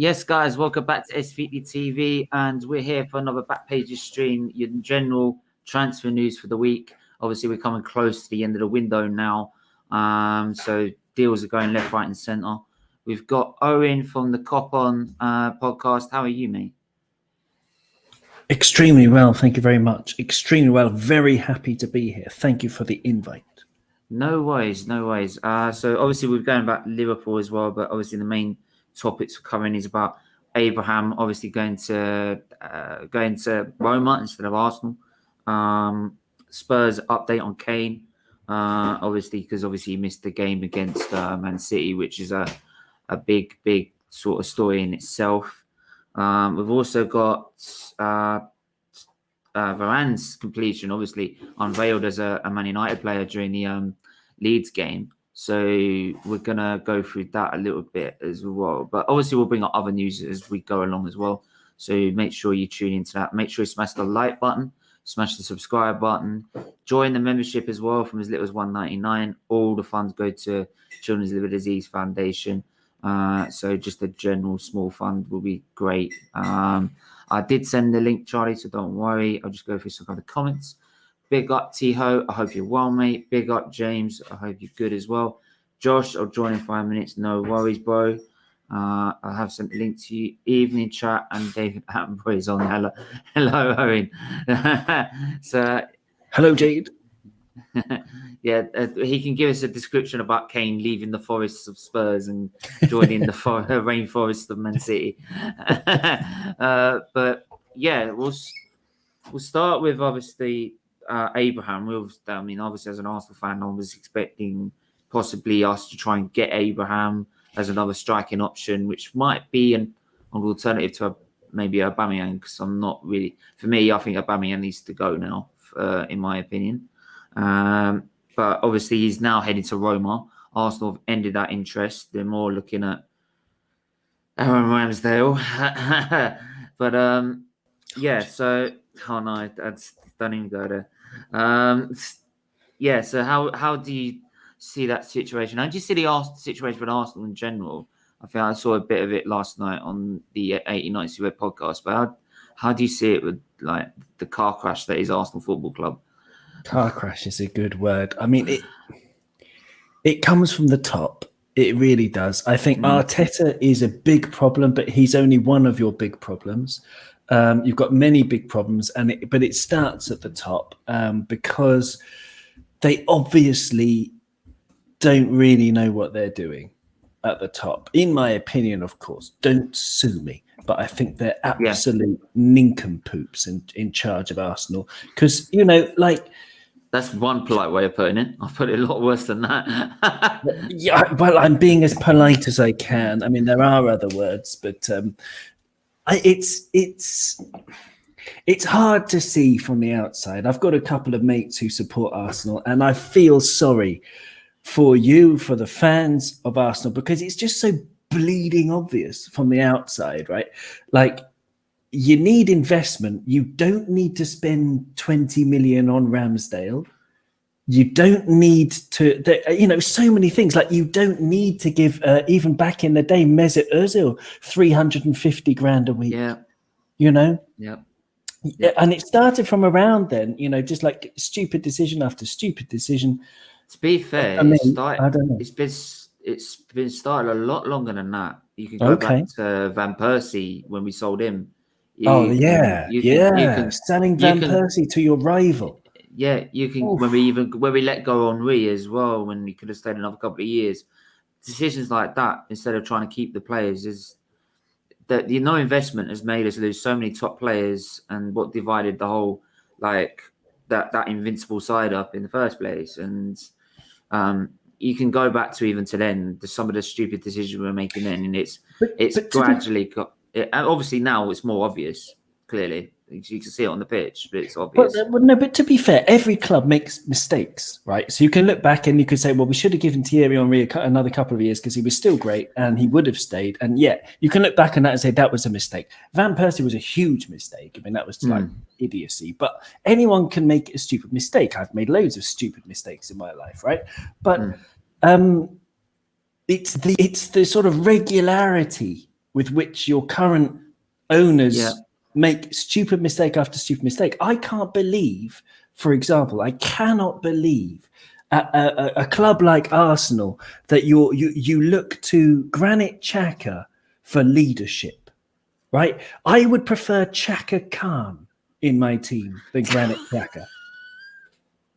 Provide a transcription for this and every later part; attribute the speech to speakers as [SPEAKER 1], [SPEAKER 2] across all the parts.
[SPEAKER 1] Yes, guys, welcome back to SFeatleyTV, and we're here for another Backpages stream, your general transfer news for the week. Obviously, we're coming close to the end of the window now, so deals are going left, right, and centre. We've got Owen from the Cop On podcast. How are you, mate?
[SPEAKER 2] Extremely well, thank you very much. Extremely well, very happy to be here. Thank you for the invite.
[SPEAKER 1] No worries, no worries. So obviously we're going back to Liverpool as well, but obviously the main topics we're covering is about Abraham obviously going to Roma instead of Arsenal. Spurs update on Kane, obviously because he missed the game against Man City, which is a big sort of story in itself. We've also got Varane's completion, obviously unveiled as a Man United player during the Leeds game. So we're going to go through that a little bit as well. But obviously we'll bring up other news as we go along as well. So make sure you tune into that. Make sure you smash the like button, smash the subscribe button, join the membership as well from as little as $1.99. All the funds go to Children's Liver Disease Foundation. So just a general small fund will be great. I did send the link, Charlie, so don't worry. I'll just go through some kind of comments. Big up, T-Ho. I hope you're well, mate. Big up, James. I hope you're good as well. Josh, I'll join in 5 minutes. No worries, bro. I have sent the link to you. Evening chat, and David Attenborough is on. Hello, Owen. So,
[SPEAKER 2] hello, Jade.
[SPEAKER 1] Yeah, he can give us a description about Kane leaving the forests of Spurs and joining the rainforest of Man City. But yeah, we'll start with obviously Abraham. Obviously as an Arsenal fan, I was expecting possibly us to try and get Abraham as another striking option, which might be an alternative to maybe Aubameyang, because I'm not really. For me, I think Aubameyang needs to go now, in my opinion. But obviously he's now heading to Roma. Arsenal have ended that interest. They're more looking at Aaron Ramsdale. But yeah, so no, that's don't even go there. Yeah, so how do you see that situation? How do you see the situation with Arsenal in general? I think I saw a bit of it last night on the 8090 Web podcast. But how do you see it with like the car crash that is Arsenal Football Club?
[SPEAKER 2] Car crash is a good word. I mean, it comes from the top. It really does. I think Arteta is a big problem, but he's only one of your big problems. You've got many big problems, but it starts at the top because they obviously don't really know what they're doing at the top. In my opinion, of course, don't sue me, but I think they're absolute nincompoops in charge of Arsenal because,
[SPEAKER 1] that's one polite way of putting it. I'll put it a lot worse than that.
[SPEAKER 2] Yeah, well, I'm being as polite as I can. I mean, there are other words, but it's hard to see from the outside. I've got a couple of mates who support Arsenal, and I feel sorry for you, for the fans of Arsenal, because it's just so bleeding obvious from the outside, right? Like, you need investment. You don't need to spend 20 million on Ramsdale. You don't need to, so many things. Like, you don't need to give, even back in the day, Mesut Ozil 350 grand a week.
[SPEAKER 1] Yeah.
[SPEAKER 2] Yeah. And it started from around then, just like stupid decision after stupid decision.
[SPEAKER 1] To be fair,
[SPEAKER 2] I don't know.
[SPEAKER 1] It's been started a lot longer than that. You can go back to Van Persie when we sold him.
[SPEAKER 2] Selling Van Persie to your rival.
[SPEAKER 1] Yeah, you can. Oof. When we let go Henry as well, when we could have stayed another couple of years. Decisions like that, instead of trying to keep the players, is that no investment has made us lose so many top players, and what divided the whole that invincible side up in the first place. And you can go back to even to then some of the stupid decisions we were making then, and it's gradually got. Obviously now it's more obvious. Clearly, you can see it on the pitch, but it's obvious.
[SPEAKER 2] But to be fair, every club makes mistakes, right? So you can look back and you could say, well, we should have given Thierry Henry another couple of years because he was still great and he would have stayed. And you can look back on that and say that was a mistake. Van Persie was a huge mistake. I mean, that was like idiocy. But anyone can make a stupid mistake. I've made loads of stupid mistakes in my life, right? But it's the sort of regularity with which your current owners
[SPEAKER 1] Yeah.
[SPEAKER 2] make stupid mistake after stupid mistake. I can't believe, for example, I cannot believe a club like Arsenal that you look to Granit Xhaka for leadership, right? I would prefer Chaka Khan in my team than Granit Xhaka.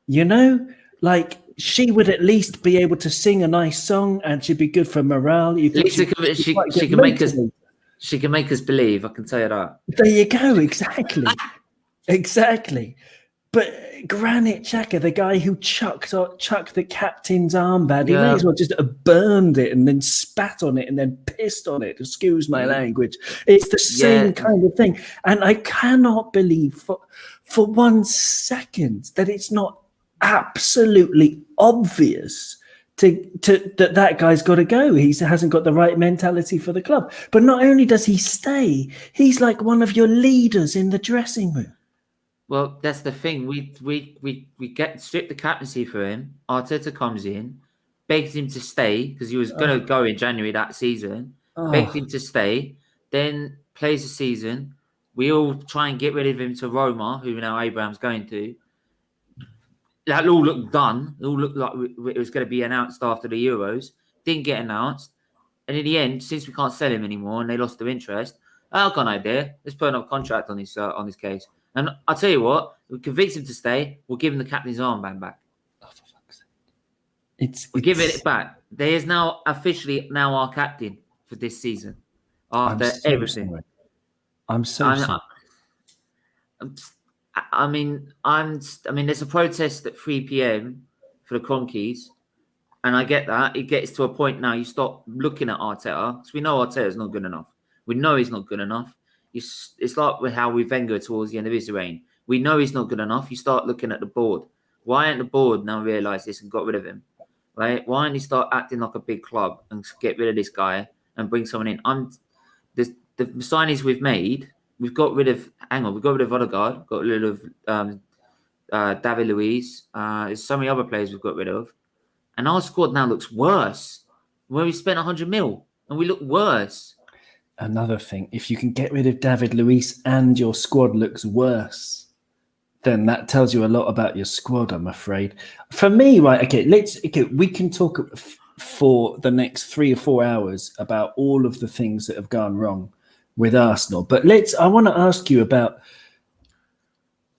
[SPEAKER 2] You know, like she would at least be able to sing a nice song and she'd be good for morale. You
[SPEAKER 1] At
[SPEAKER 2] think
[SPEAKER 1] least she can make us. She can make us believe. I can tell you that.
[SPEAKER 2] There you go. Exactly. Exactly. But Granit Xhaka, the guy who chucked the captain's armband, he may as well just have burned it and then spat on it and then pissed on it. Excuse my language. It's the same kind of thing. And I cannot believe for 1 second that it's not absolutely obvious that guy's got to go. He hasn't got the right mentality for the club. But not only does he stay, he's like one of your leaders in the dressing room.
[SPEAKER 1] Well, that's the thing. We get strip the captaincy for him. Arteta comes in, begs him to stay because he was going to go in January that season. Begged him to stay, then plays the season. We all try and get rid of him to Roma, who now Abraham's going to. That all looked done. It all looked like it was going to be announced after the Euros. Didn't get announced. And in the end, since we can't sell him anymore and they lost their interest, I've got an idea. Let's put another contract on his case. And I'll tell you what, we convince him to stay. We'll give him the captain's armband back.
[SPEAKER 2] Oh, for fuck's sake.
[SPEAKER 1] We're giving it back. There is now officially our captain for this season. After everything.
[SPEAKER 2] Sorry. I'm so sorry.
[SPEAKER 1] I mean, there's a protest at 3 p.m. for the Cronkies, and I get that. It gets to a point now you stop looking at Arteta, because we know Arteta's not good enough. We know he's not good enough. It's like with how we Wenger towards the end of his reign. We know he's not good enough. You start looking at the board. Why ain't the board now realised this and got rid of him? Right? Why don't you start acting like a big club and get rid of this guy and bring someone in? The signings we've made. We've got rid of. Hang on, we got rid of Odegaard. Got rid of David Luiz. There's so many other players we've got rid of, and our squad now looks worse. Where we spent 100 mil and we look worse.
[SPEAKER 2] Another thing, if you can get rid of David Luiz and your squad looks worse, then that tells you a lot about your squad, I'm afraid. For me, right, we can talk for the next 3 or 4 hours about all of the things that have gone wrong with Arsenal. But I want to ask you about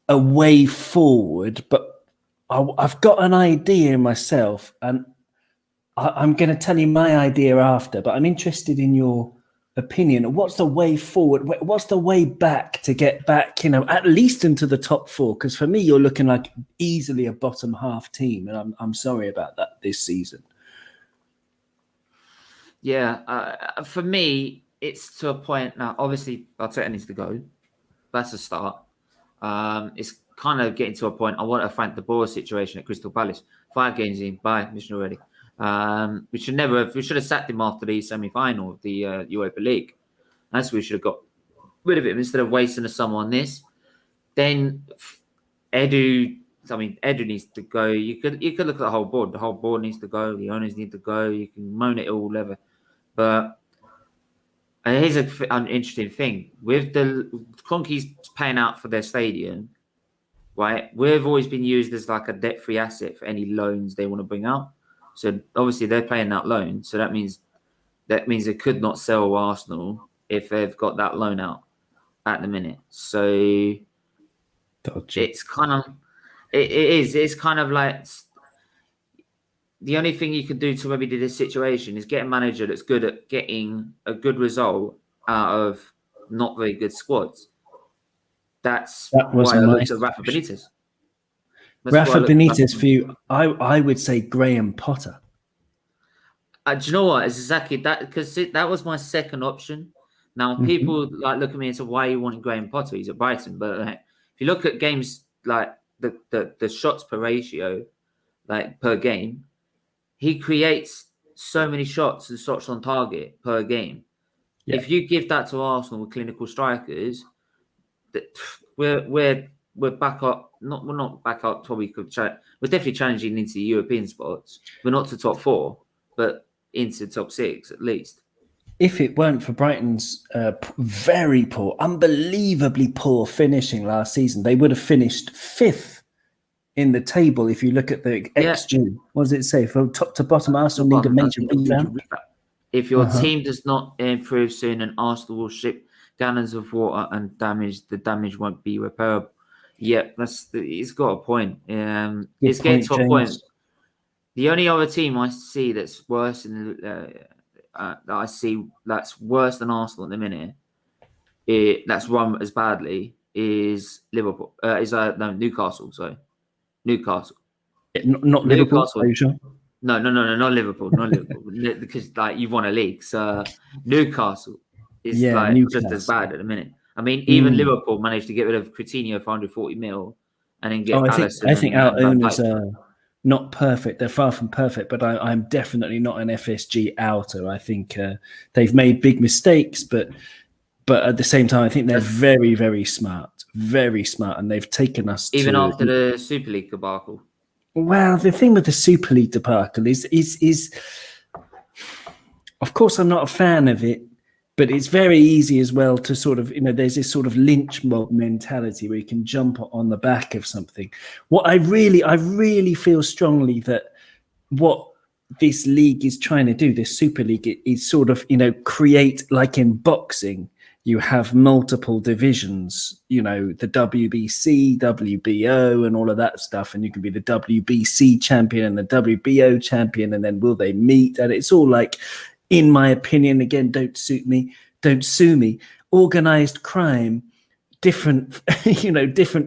[SPEAKER 2] a way forward, but I've got an idea myself, and I'm going to tell you my idea after, but I'm interested in your opinion. What's the way forward? What's the way back to get back, at least into the top 4? Because for me, you're looking like easily a bottom half team, and I'm sorry about that this season.
[SPEAKER 1] Yeah, for me, it's to a point now. Obviously, Arteta needs to go. That's a start. It's kind of getting to a point. I want to thank the Boer situation at Crystal Palace. 5 games in, bye, mission already. We should have sacked him after the semi-final of the Europa League. That's what we should have got rid of him instead of wasting the summer on this. Then Edu needs to go. You could look at the whole board. The whole board needs to go. The owners need to go. You can moan it all over, but here's an interesting thing with the Cronkies paying out for their stadium. Right, we've always been used as like a debt-free asset for any loans they want to bring out. So obviously they're paying that loan. So that means they could not sell Arsenal if they've got that loan out at the minute. So it's kind of it's kind of like the only thing you can do to remedy this situation is get a manager that's good at getting a good result out of not very good squads. That why I looked at Rafa Benitez.
[SPEAKER 2] Rafa Benitez for you, I would say Graham Potter.
[SPEAKER 1] Do you know what? It's exactly that, because that was my second option. Now, people look at me and say, why are you wanting Graham Potter? He's at Brighton. But if you look at games like the shots per ratio, like per game, he creates so many shots and shots on target per game. Yeah. If you give that to Arsenal with clinical strikers, we're back up. We're not back up. Probably could. We're definitely challenging into the European spots. We're not to top 4, but into top 6 at least.
[SPEAKER 2] if it weren't for Brighton's very poor, unbelievably poor finishing last season, they would have finished 5th in the table. If you look at the XG, what does it say? From top to bottom, Arsenal need a major rebound.
[SPEAKER 1] If your team does not improve soon, and Arsenal will ship gallons of water and the damage won't be repairable. Yeah, it's got a point. It's getting to a point. The only other team I see that's worse than that's worse than Arsenal at the minute, that's run as badly, is Liverpool. Newcastle. Sorry, Newcastle.
[SPEAKER 2] Not Liverpool. Are you sure?
[SPEAKER 1] No, not Liverpool. Not Liverpool, because you've won a league. So Newcastle is just as bad at the minute. I mean, even Liverpool managed to get rid of Coutinho for 140 mil, and then get.
[SPEAKER 2] I think our owners are not perfect. They're far from perfect, but I'm definitely not an FSG outer. I think they've made big mistakes, but at the same time, I think they're very, very smart, and they've taken us
[SPEAKER 1] even after the Super League debacle.
[SPEAKER 2] Well, the thing with the Super League debacle is, of course, I'm not a fan of it, but it's very easy as well to sort of, there's this sort of lynch mob mentality where you can jump on the back of something. What I really feel strongly that what this league is trying to do, this Super League, is sort of, create, like in boxing, you have multiple divisions, the WBC, WBO, and all of that stuff. And you can be the WBC champion and the WBO champion. And then will they meet? And it's all like, in my opinion, again, don't sue me, organized crime, different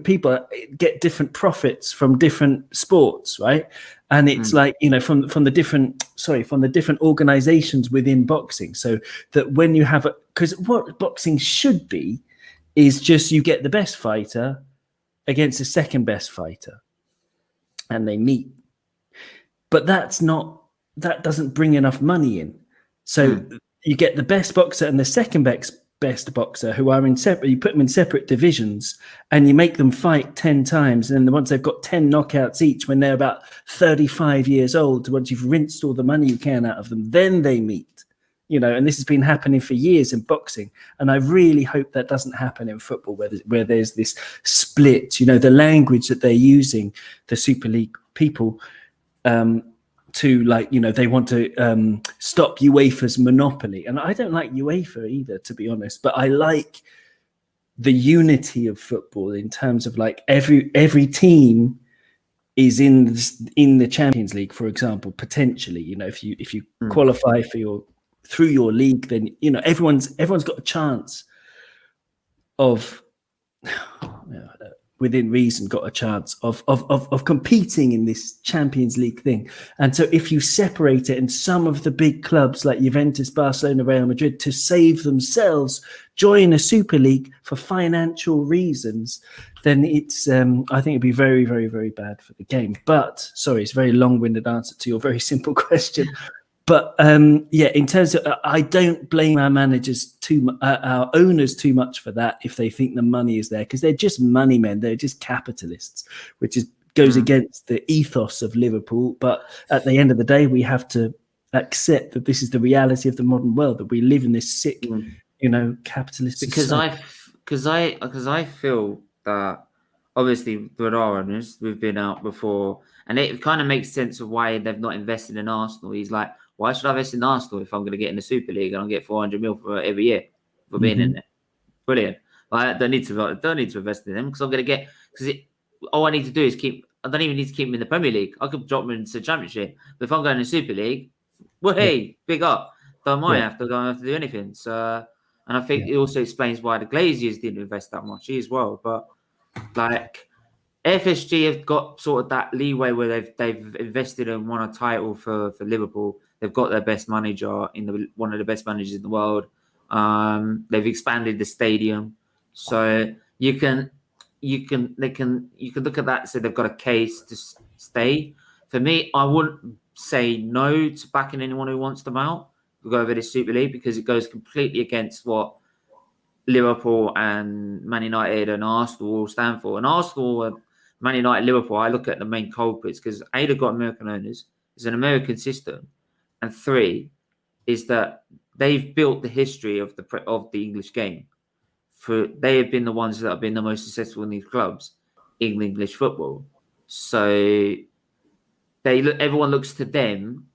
[SPEAKER 2] people get different profits from different sports, right? And it's like, from the different organizations within boxing. So that when you have because what boxing should be is just you get the best fighter against the second best fighter and they meet. But that doesn't bring enough money in. So you get the best boxer and the second best boxer who are you put them in separate divisions and you make them fight 10 times. And then once they've got 10 knockouts each, when they're about 35 years old, once you've rinsed all the money you can out of them, then they meet, and this has been happening for years in boxing. And I really hope that doesn't happen in football where there's this split, the language that they're using, the Super League people, to they want to stop UEFA's monopoly. And I don't like UEFA either, to be honest, but I like the unity of football in terms of every team is in the Champions League, for example, potentially, if you qualify through your league, then, everyone's got a chance of, within reason, got a chance of competing in this Champions League thing. And so if you separate it, and some of the big clubs like Juventus, Barcelona, Real Madrid, to save themselves, join a Super League for financial reasons, then it's I think it'd be very, very, very bad for the game. But sorry, it's a very long-winded answer to your very simple question. But in terms of, I don't blame our managers our owners too much for that if they think the money is there, because they're just money men, they're just capitalists, which goes against the ethos of Liverpool. But at the end of the day, we have to accept that this is the reality of the modern world, that we live in this sick, capitalist society.
[SPEAKER 1] Because I feel that obviously with our owners, we've been out before, and it kind of makes sense of why they've not invested in Arsenal. He's like, why should I invest in Arsenal if I'm going to get in the Super League and I'll get 400 mil for every year for being in there? Brilliant. I don't need to invest in them because I'm going to get, all I need to do is I don't even need to keep them in the Premier League. I could drop them into the Championship. But if I'm going to the Super League, big up. Don't have to do anything. So, and I think it also explains why the Glaziers didn't invest that much as well. But FSG have got sort of that leeway where they've invested and won a title for Liverpool. They've got their best manager one of the best managers in the world. They've expanded the stadium, so you can look at that and say they've got a case to stay. For me, I wouldn't say no to backing anyone who wants them out to go over this Super League, because it goes completely against what Liverpool and Man United and Arsenal all stand for. And Arsenal, Man United, Liverpool, I look at the main culprits because they've got American owners. It's an American system. And 3 is that they've built the history of the English game. They have been the ones that have been the most successful in these clubs in English football. So everyone looks to them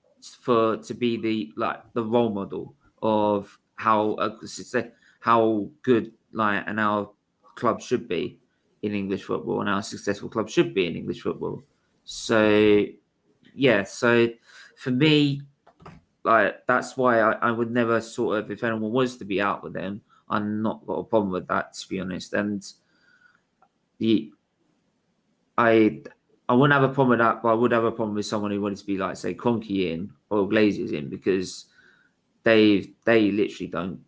[SPEAKER 1] to be the role model of how good and our club should be in English football, and how a successful club should be in English football. So yeah, so for me, that's why I would never sort of, if anyone was to be out with them, I'm not got a problem with that, to be honest. And I wouldn't have a problem with that, but I would have a problem with someone who wanted to be say Kroenke in or Glazers in, because they literally don't.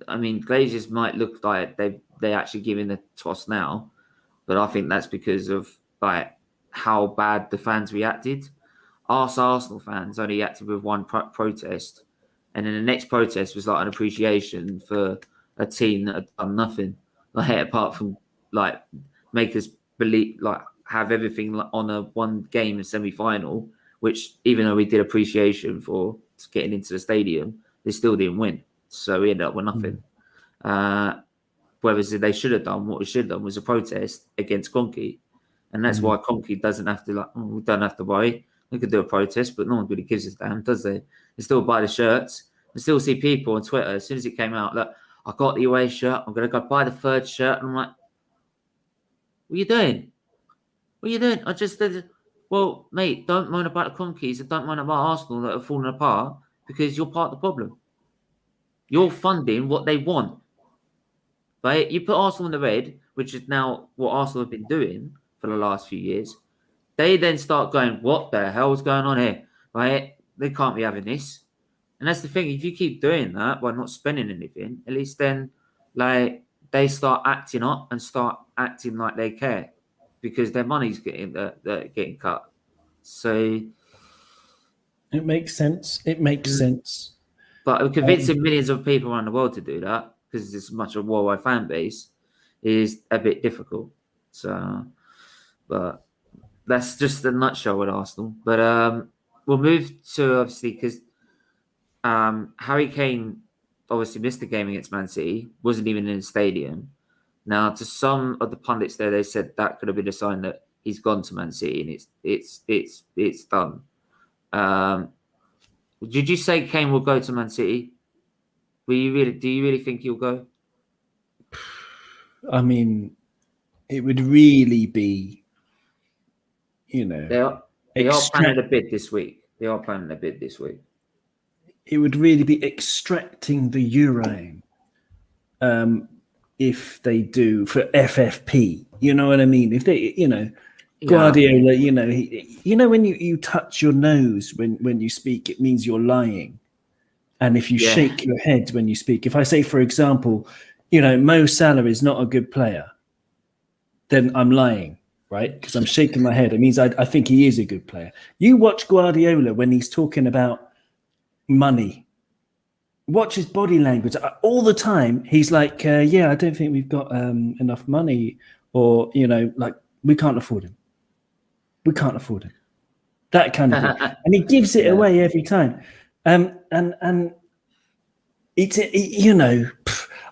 [SPEAKER 1] Glazers might look like they actually giving the toss now, but I think that's because of how bad the fans reacted. Arsenal fans only reacted with one protest, and then the next protest was an appreciation for a team that had done nothing, apart from make us believe have everything on a one game in semi-final, which even though we did appreciation for getting into the stadium, they still didn't win. So we ended up with nothing. Whereas they should have done, what we should have done was a protest against Kroenke. And that's why Kroenke doesn't have to we don't have to worry. We could do a protest, but no one really gives a damn, does they? They still buy the shirts. I still see people on Twitter, as soon as it came out, look, I got the away shirt, I'm going to go buy the third shirt. And I'm like, what are you doing? What are you doing? I just said, well, mate, don't moan about the Kroenkes and don't moan about Arsenal that are falling apart, because you're part of the problem. You're funding what they want. Right? You put Arsenal in the red, which is now what Arsenal have been doing for the last few years. They then start going, what the hell is going on here? Right? They can't be having this. And that's the thing. If you keep doing that by not spending anything, at least then they start acting up and start acting like they care, because their money's getting cut. So
[SPEAKER 2] it makes sense. It makes sense.
[SPEAKER 1] But convincing millions of people around the world to do that, because it's much a worldwide fan base, is a bit difficult. So, but that's just a nutshell with Arsenal. But we'll move to, obviously, because Harry Kane obviously missed the game against Man City, wasn't even in the stadium. Now, to some of the pundits there, they said that could have been a sign that he's gone to Man City and it's done. Did you say Kane will go to Man City? Do you really think he'll go?
[SPEAKER 2] I mean, it would really be,
[SPEAKER 1] they are planning a bid this week.
[SPEAKER 2] It would really be extracting the euro if they do for FFP. You know what I mean? If they, Guardiola, when you touch your nose when you speak, it means you're lying. And if you shake your head when you speak, if I say, for example, Mo Salah is not a good player, then I'm lying, right? Because I'm shaking my head. It means I think he is a good player. You watch Guardiola when he's talking about money. Watch his body language. All the time, he's like, I don't think we've got enough money, or, we can't afford him. We can't afford him. That kind of thing. And he gives it away every time. And it's,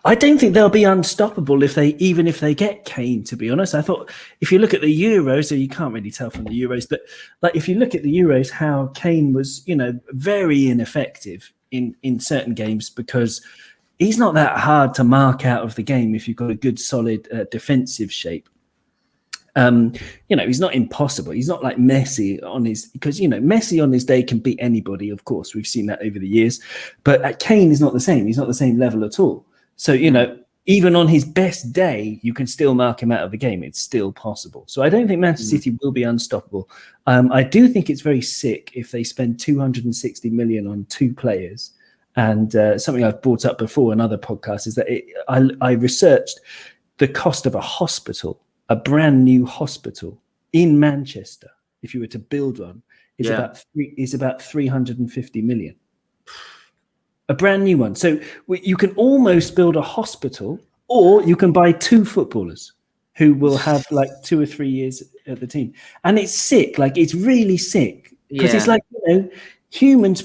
[SPEAKER 2] I don't think they'll be unstoppable if they get Kane, to be honest. I thought if you look at the Euros, so you can't really tell from the Euros, but if you look at the Euros, how Kane was, very ineffective in certain games, because he's not that hard to mark out of the game if you've got a good, solid defensive shape. He's not impossible. He's not like Messi because Messi on his day can beat anybody. Of course, we've seen that over the years, but Kane is not the same. He's not the same level at all. So, even on his best day, you can still mark him out of the game. It's still possible. So I don't think Manchester City will be unstoppable. I do think it's very sick if they spend 260 million on two players. And something I've brought up before in other podcasts is that I researched the cost of a brand new hospital in Manchester, if you were to build one, is about 350 million. A brand new one. So you can almost build a hospital, or you can buy two footballers who will have 2 or 3 years at the team. And it's sick. It's really sick, because it's humans.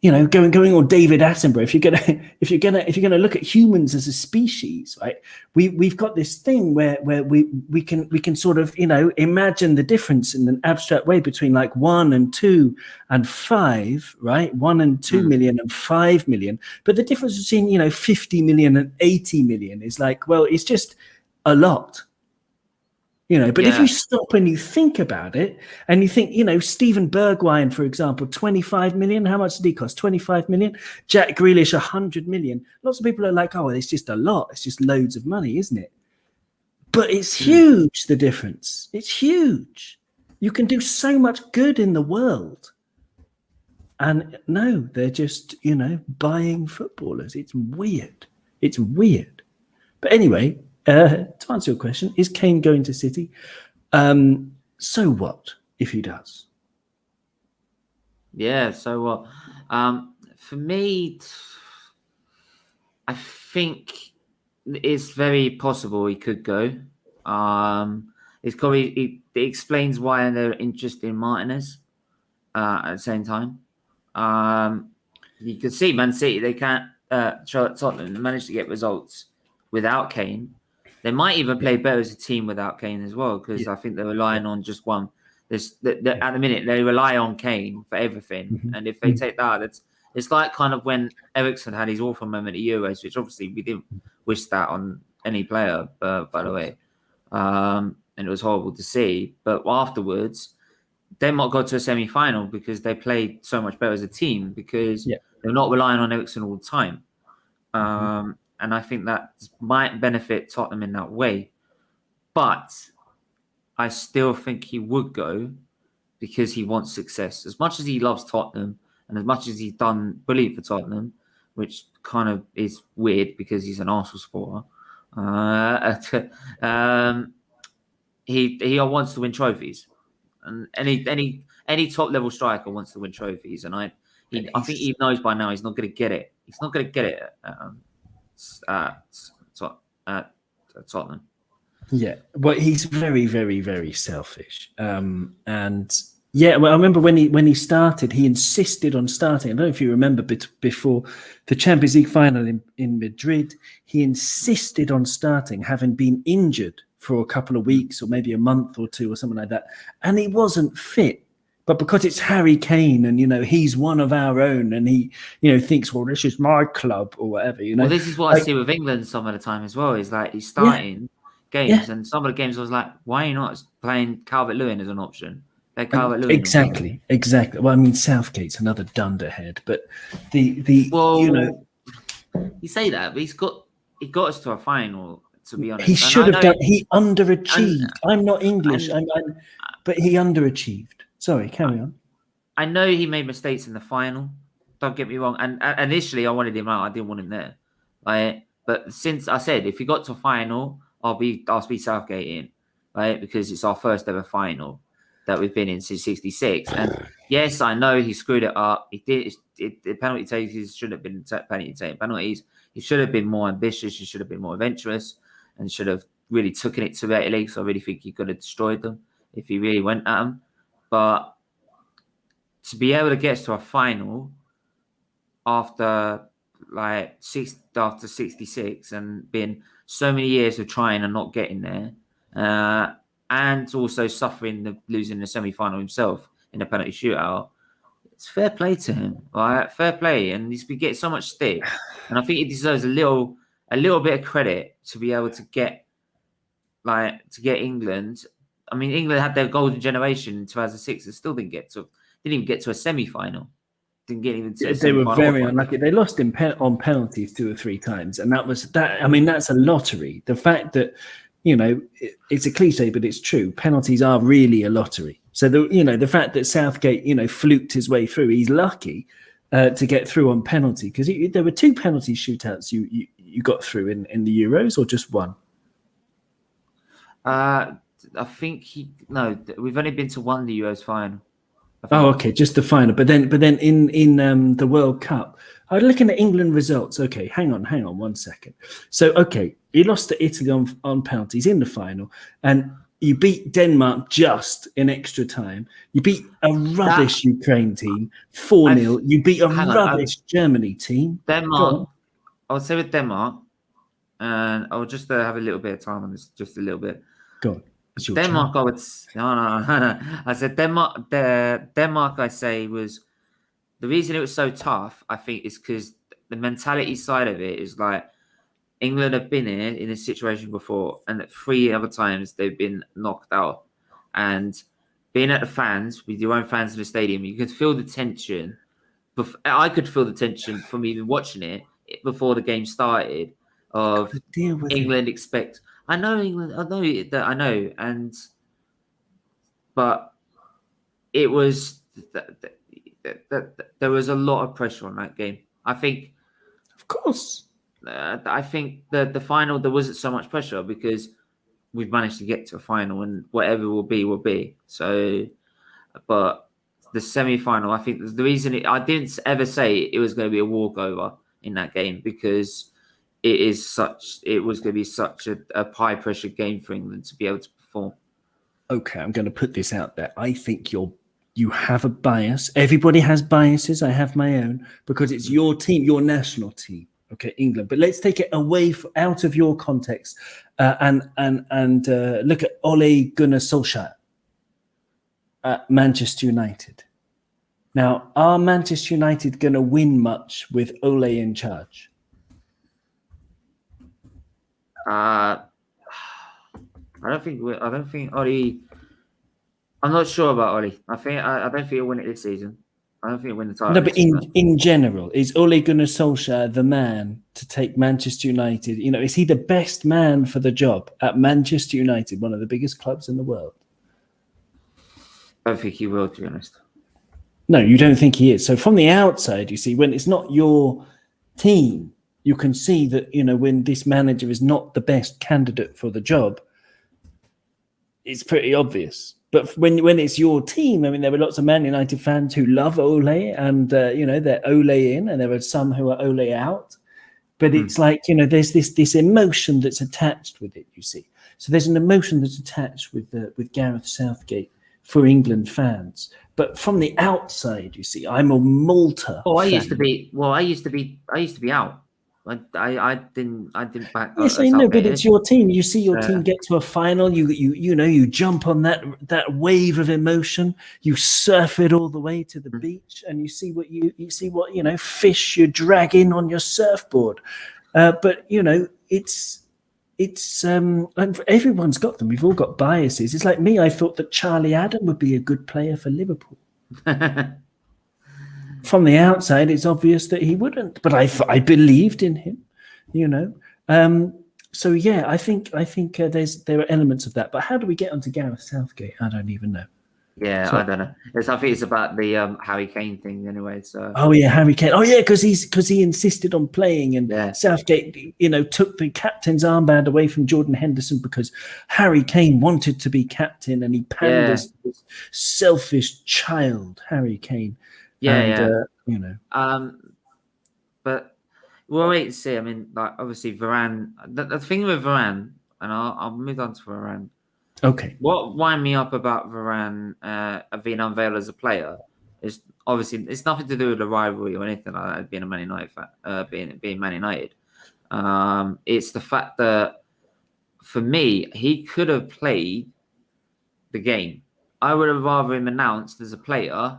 [SPEAKER 2] going on David Attenborough. If you're gonna look at humans as a species, right? We've got this thing where we can sort of imagine the difference in an abstract way between like 1 and 2 and 5, right? 1 and 2 million and 5 million, but the difference between 50 million and 80 million is like, well, it's just a lot. But if you stop and you think about it, and you think, Steven Bergwijn, for example, 25 million, how much did he cost? 25 million. Jack Grealish, 100 million. Lots of people are like, oh, it's just a lot. It's just loads of money, isn't it? But it's huge, the difference. It's huge. You can do so much good in the world. And no, they're just, buying footballers. It's weird. It's weird. But anyway, to answer your question, is Kane going to City? So what if he does?
[SPEAKER 1] Yeah, so what? For me, I think it's very possible he could go. It's probably it explains why they're interested in Martinez at the same time. You can see Man City, they can't Tottenham managed to get results without Kane. They might even play better as a team without Kane as well, because I think they're relying on just one. At the minute, they rely on Kane for everything. And if they take that, it's like kind of when Eriksen had his awful moment at Euros, which obviously we didn't wish that on any player, by the way. And it was horrible to see. But afterwards, Denmark got to a semi-final because they played so much better as a team, because they're not relying on Eriksen all the time. And I think that might benefit Tottenham in that way. But I still think he would go because he wants success. As much as he loves Tottenham and as much as he's done brilliant for Tottenham, which kind of is weird because he's an Arsenal supporter, he wants to win trophies. And any top-level striker wants to win trophies. And I think he knows by now he's not going to get it. He's not going to get it at Tottenham.
[SPEAKER 2] Yeah, well, he's very, very, very selfish. And yeah, well, I remember when he started, he insisted on starting. I don't know if you remember, before the Champions League final in Madrid, he insisted on starting, having been injured for a couple of weeks or maybe a month or two or something like that, and he wasn't fit. But because it's Harry Kane and, he's one of our own, and he, thinks, well, this is my club or whatever,
[SPEAKER 1] Well, this is what I see with England some of the time as well, is like he's starting games, and some of the games I was like, why are you not playing Calvert-Lewin as an option?
[SPEAKER 2] Exactly. Well, I mean, Southgate's another dunderhead, but you
[SPEAKER 1] say that, but he got us to a final, to be honest.
[SPEAKER 2] He should have done. He underachieved. I'm not English, but he underachieved. Sorry, carry on.
[SPEAKER 1] I know he made mistakes in the final. Don't get me wrong. And initially, I wanted him out. I didn't want him there. But since I said, if he got to a final, I'll be Southgate in, right? Because it's our first ever final that we've been in since '66. And yes, I know he screwed it up. He did. The penalty takers should have been penalties. He should have been more ambitious. He should have been more adventurous, and should have really taken it to Italy. So I really think he could have destroyed them if he really went at them. But to be able to get to a final after 66 and been so many years of trying and not getting there, and also suffering losing the semi-final himself in a penalty shootout, it's fair play to him, right? Fair play, and he's been getting so much stick, and I think he deserves a little bit of credit to be able to get England. I mean, England had their golden generation in 2006 and still didn't even get to a semi-final. Didn't get even to a
[SPEAKER 2] They were very unlucky. They lost on penalties 2 or 3 times, and that was that. I mean, that's a lottery. The fact that it's a cliche, but it's true. Penalties are really a lottery. So the fact that Southgate fluked his way through, he's lucky to get through on penalty, because there were 2 penalty shootouts you got through in the Euros, or just one.
[SPEAKER 1] I think we've only been to one the Euros final.
[SPEAKER 2] Oh, okay, just the final. But then in the World Cup, I was looking at England results. Okay, hang on 1 second. So, okay, he lost to Italy on penalties in the final, and You beat Denmark just in extra time. You beat a rubbish Ukraine team 4-0. You beat a rubbish Germany team.
[SPEAKER 1] Denmark. I would say with Denmark, and I'll just have a little bit of time on this, just a little bit.
[SPEAKER 2] Go on. It's your
[SPEAKER 1] Denmark,
[SPEAKER 2] turn.
[SPEAKER 1] I would no. I said Denmark. Denmark, I say, was the reason it was so tough. I think is because the mentality side of it is like England have been in a situation before, and that 3 other times they've been knocked out. And being at the fans with your own fans in the stadium, you could feel the tension. I could feel the tension from even watching it before the game started. Of
[SPEAKER 2] deal with
[SPEAKER 1] England expect. I know England. I know that. I know, but it was there was a lot of pressure on that game. I think,
[SPEAKER 2] of course.
[SPEAKER 1] I think the final there wasn't so much pressure because we've managed to get to a final, and whatever will be. So, but the semi-final, I think the reason I didn't ever say it was going to be a walkover in that game because it was going to be such a high pressure game for England to be able to perform.
[SPEAKER 2] Okay, I'm going to put this out there. I think you have a bias. Everybody has biases. I have my own because it's your team, your national team. Okay, England. But let's take it away out of your context and look at Ole Gunnar Solskjaer at Manchester United. Now, are Manchester United going to win much with Ole in charge?
[SPEAKER 1] I don't think Oli. I'm not sure about Oli. I don't think he'll win it this season. I don't think he'll win the title.
[SPEAKER 2] No, but in general, is Ole Gunnar Solskjaer the man to take Manchester United? You know, is he the best man for the job at Manchester United, one of the biggest clubs in the world?
[SPEAKER 1] I don't think he will, to be honest.
[SPEAKER 2] No, you don't think he is. So from the outside, you see, when it's not your team, you can see that, you know, when this manager is not the best candidate for the job, it's pretty obvious. But when it's your team, I mean, there are lots of Man United fans who love Ole and, you know, they're Ole in, and there are some who are Ole out. But it's like, you know, there's this emotion that's attached with it, you see. So there's an emotion that's attached with Gareth Southgate for England fans. But from the outside, you see, I'm a Malta.
[SPEAKER 1] Oh, I
[SPEAKER 2] fan.
[SPEAKER 1] used to be out. I didn't back.
[SPEAKER 2] Yes, I know, but it's your team. You see your team get to a final. You jump on that wave of emotion. You surf it all the way to the beach, and you see what fish you're dragging on your surfboard. But you know, it's everyone's got them. We've all got biases. It's like me. I thought that Charlie Adam would be a good player for Liverpool. From the outside, it's obvious that he wouldn't, but I believed in him, you know. So yeah, I think there are elements of that. But how do we get onto Gareth Southgate? I don't even know.
[SPEAKER 1] Yeah, I don't know. I think it's about the Harry Kane thing anyway. So.
[SPEAKER 2] Oh yeah, Harry Kane. Oh yeah, because he insisted on playing, and Southgate, you know, took the captain's armband away from Jordan Henderson because Harry Kane wanted to be captain, and he panders to this selfish child, Harry Kane. You know.
[SPEAKER 1] But we'll wait and see. I mean, like obviously Varane. The thing with Varane, and I'll move on to Varane.
[SPEAKER 2] Okay.
[SPEAKER 1] What wind me up about Varane being unveiled as a player is obviously it's nothing to do with the rivalry or anything like that. Being a Man United fan, being Man United, it's the fact that for me he could have played the game. I would have rather him announced as a player.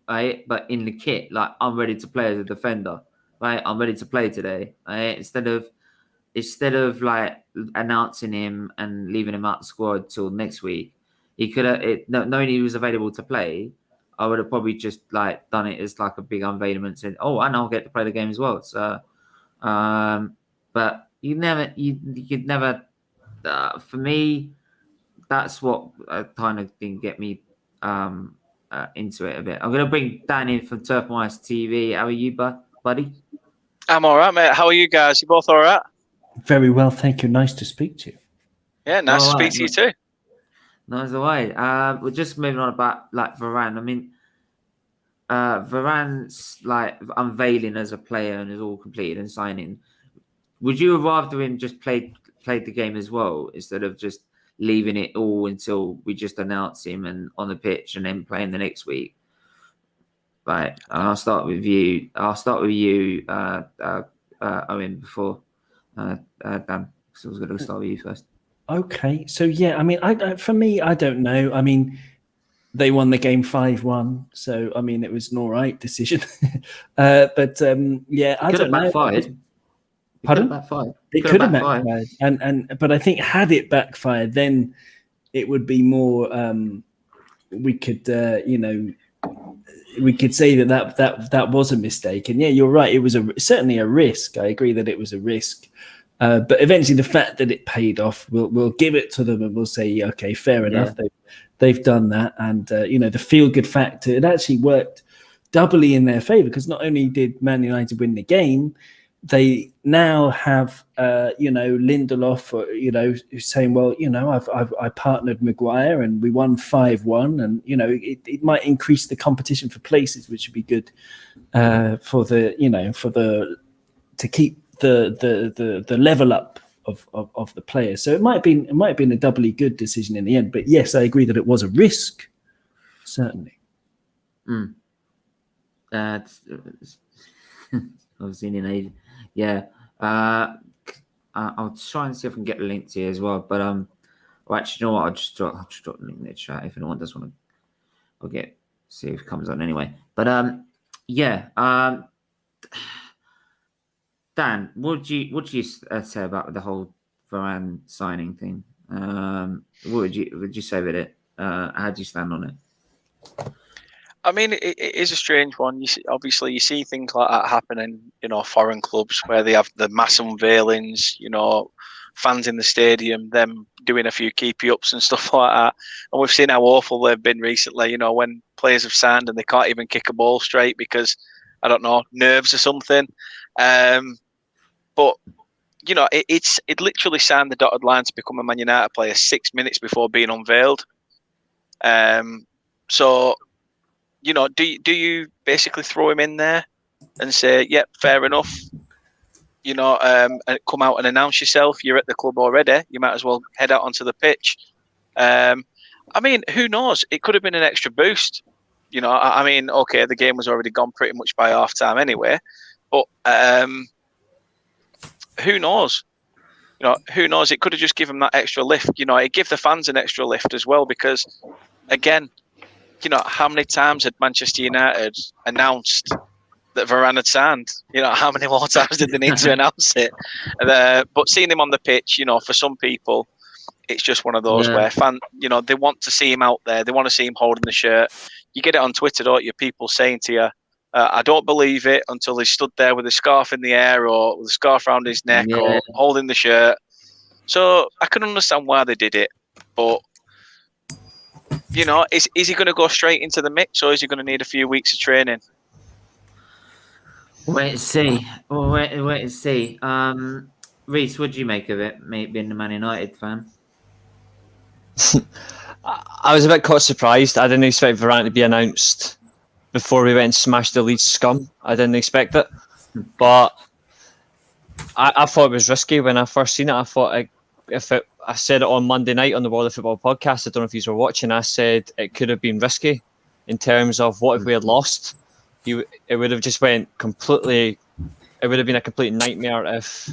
[SPEAKER 1] Right, but in the kit, like I'm ready to play as a defender. Right, I'm ready to play today. Right, instead of like announcing him and leaving him out the squad till next week, he could have. Knowing he was available to play, I would have probably just like done it as like a big unveiling, saying, "Oh, and I'll get to play the game as well." So, but you could never. For me, that's what kind of didn't get me. Into it a bit. I'm going to bring Dan in from SFeatleyTV. How are you, buddy?
[SPEAKER 3] I'm all right, mate. How are you guys? You both all right?
[SPEAKER 2] Very well, thank you. Nice to speak to you.
[SPEAKER 3] Yeah, nice to speak to you too.
[SPEAKER 1] Nice the way. We're just moving on about like Varane. I mean, Varane's like unveiling as a player and is all completed and signing. Would you have rather him just played the game as well instead of just leaving it all until we just announce him and on the pitch and then playing the next week. Right, and I'll start with you. Owen, before Dan, because I was going to start with you first.
[SPEAKER 2] Okay, so yeah, I mean, for me, I don't know. I mean, they won the game 5-1, so I mean, it was an all right decision. But yeah, I don't know. Pardon? It could have backfired, but I think had it backfired, then it would be more. We could, we could say that was a mistake. And yeah, you're right. It was certainly a risk. I agree that it was a risk. But eventually, the fact that it paid off, we'll give it to them and we'll say, okay, fair enough. They've done that, and the feel-good factor, it actually worked doubly in their favor, because not only did Man United win the game, they now have Lindelof, who's saying, well, I partnered Maguire and we won 5-1, and it might increase the competition for places, which would be good to keep the level up of the players. So it might have been a doubly good decision in the end. But yes, I agree that it was a risk, certainly.
[SPEAKER 1] I've seen in age. Yeah. I'll try and see if I can get the link here as well. But well, actually, you know what? I'll just drop the link in the chat if anyone does want to. I'll see if it comes on anyway. But Dan, what do you say about the whole Varane signing thing? What would you say with it? How do you stand on it?
[SPEAKER 3] I mean, it is a strange one. You see things like that happening, foreign clubs where they have the mass unveilings, fans in the stadium, them doing a few keepy-ups and stuff like that. And we've seen how awful they've been recently, when players have signed and they can't even kick a ball straight because, I don't know, nerves or something. But it literally signed the dotted line to become a Man United player 6 minutes before being unveiled. So, do you basically throw him in there and say, "Yep, fair enough," and come out and announce yourself? You're at the club already. You might as well head out onto the pitch. I mean, who knows? It could have been an extra boost. I mean, okay, the game was already gone pretty much by half time anyway, but who knows? Who knows? It could have just given them that extra lift. It gave the fans an extra lift as well, because, again, how many times had Manchester United announced that Varane had signed? How many more times did they need to announce it? But seeing him on the pitch, for some people, it's just one of those where they want to see him out there. They want to see him holding the shirt. You get it on Twitter, don't you? People saying to you, I don't believe it until he stood there with a scarf in the air or with a scarf around his neck or holding the shirt. So I can understand why they did it. But, is he going to go straight into the mix, or is he going to need a few weeks of training?
[SPEAKER 1] Wait and see. Wait and see. Reece, what do you make of it, being a Man United fan?
[SPEAKER 4] I was a bit caught surprised. I didn't expect Varane to be announced before we went and smashed the Leeds scum. I didn't expect it. But I thought it was risky when I first seen it. I thought I said it on Monday night on the World of Football podcast. I don't know if you were watching. I said it could have been risky in terms of what if we had lost. It would have just went completely. It would have been a complete nightmare if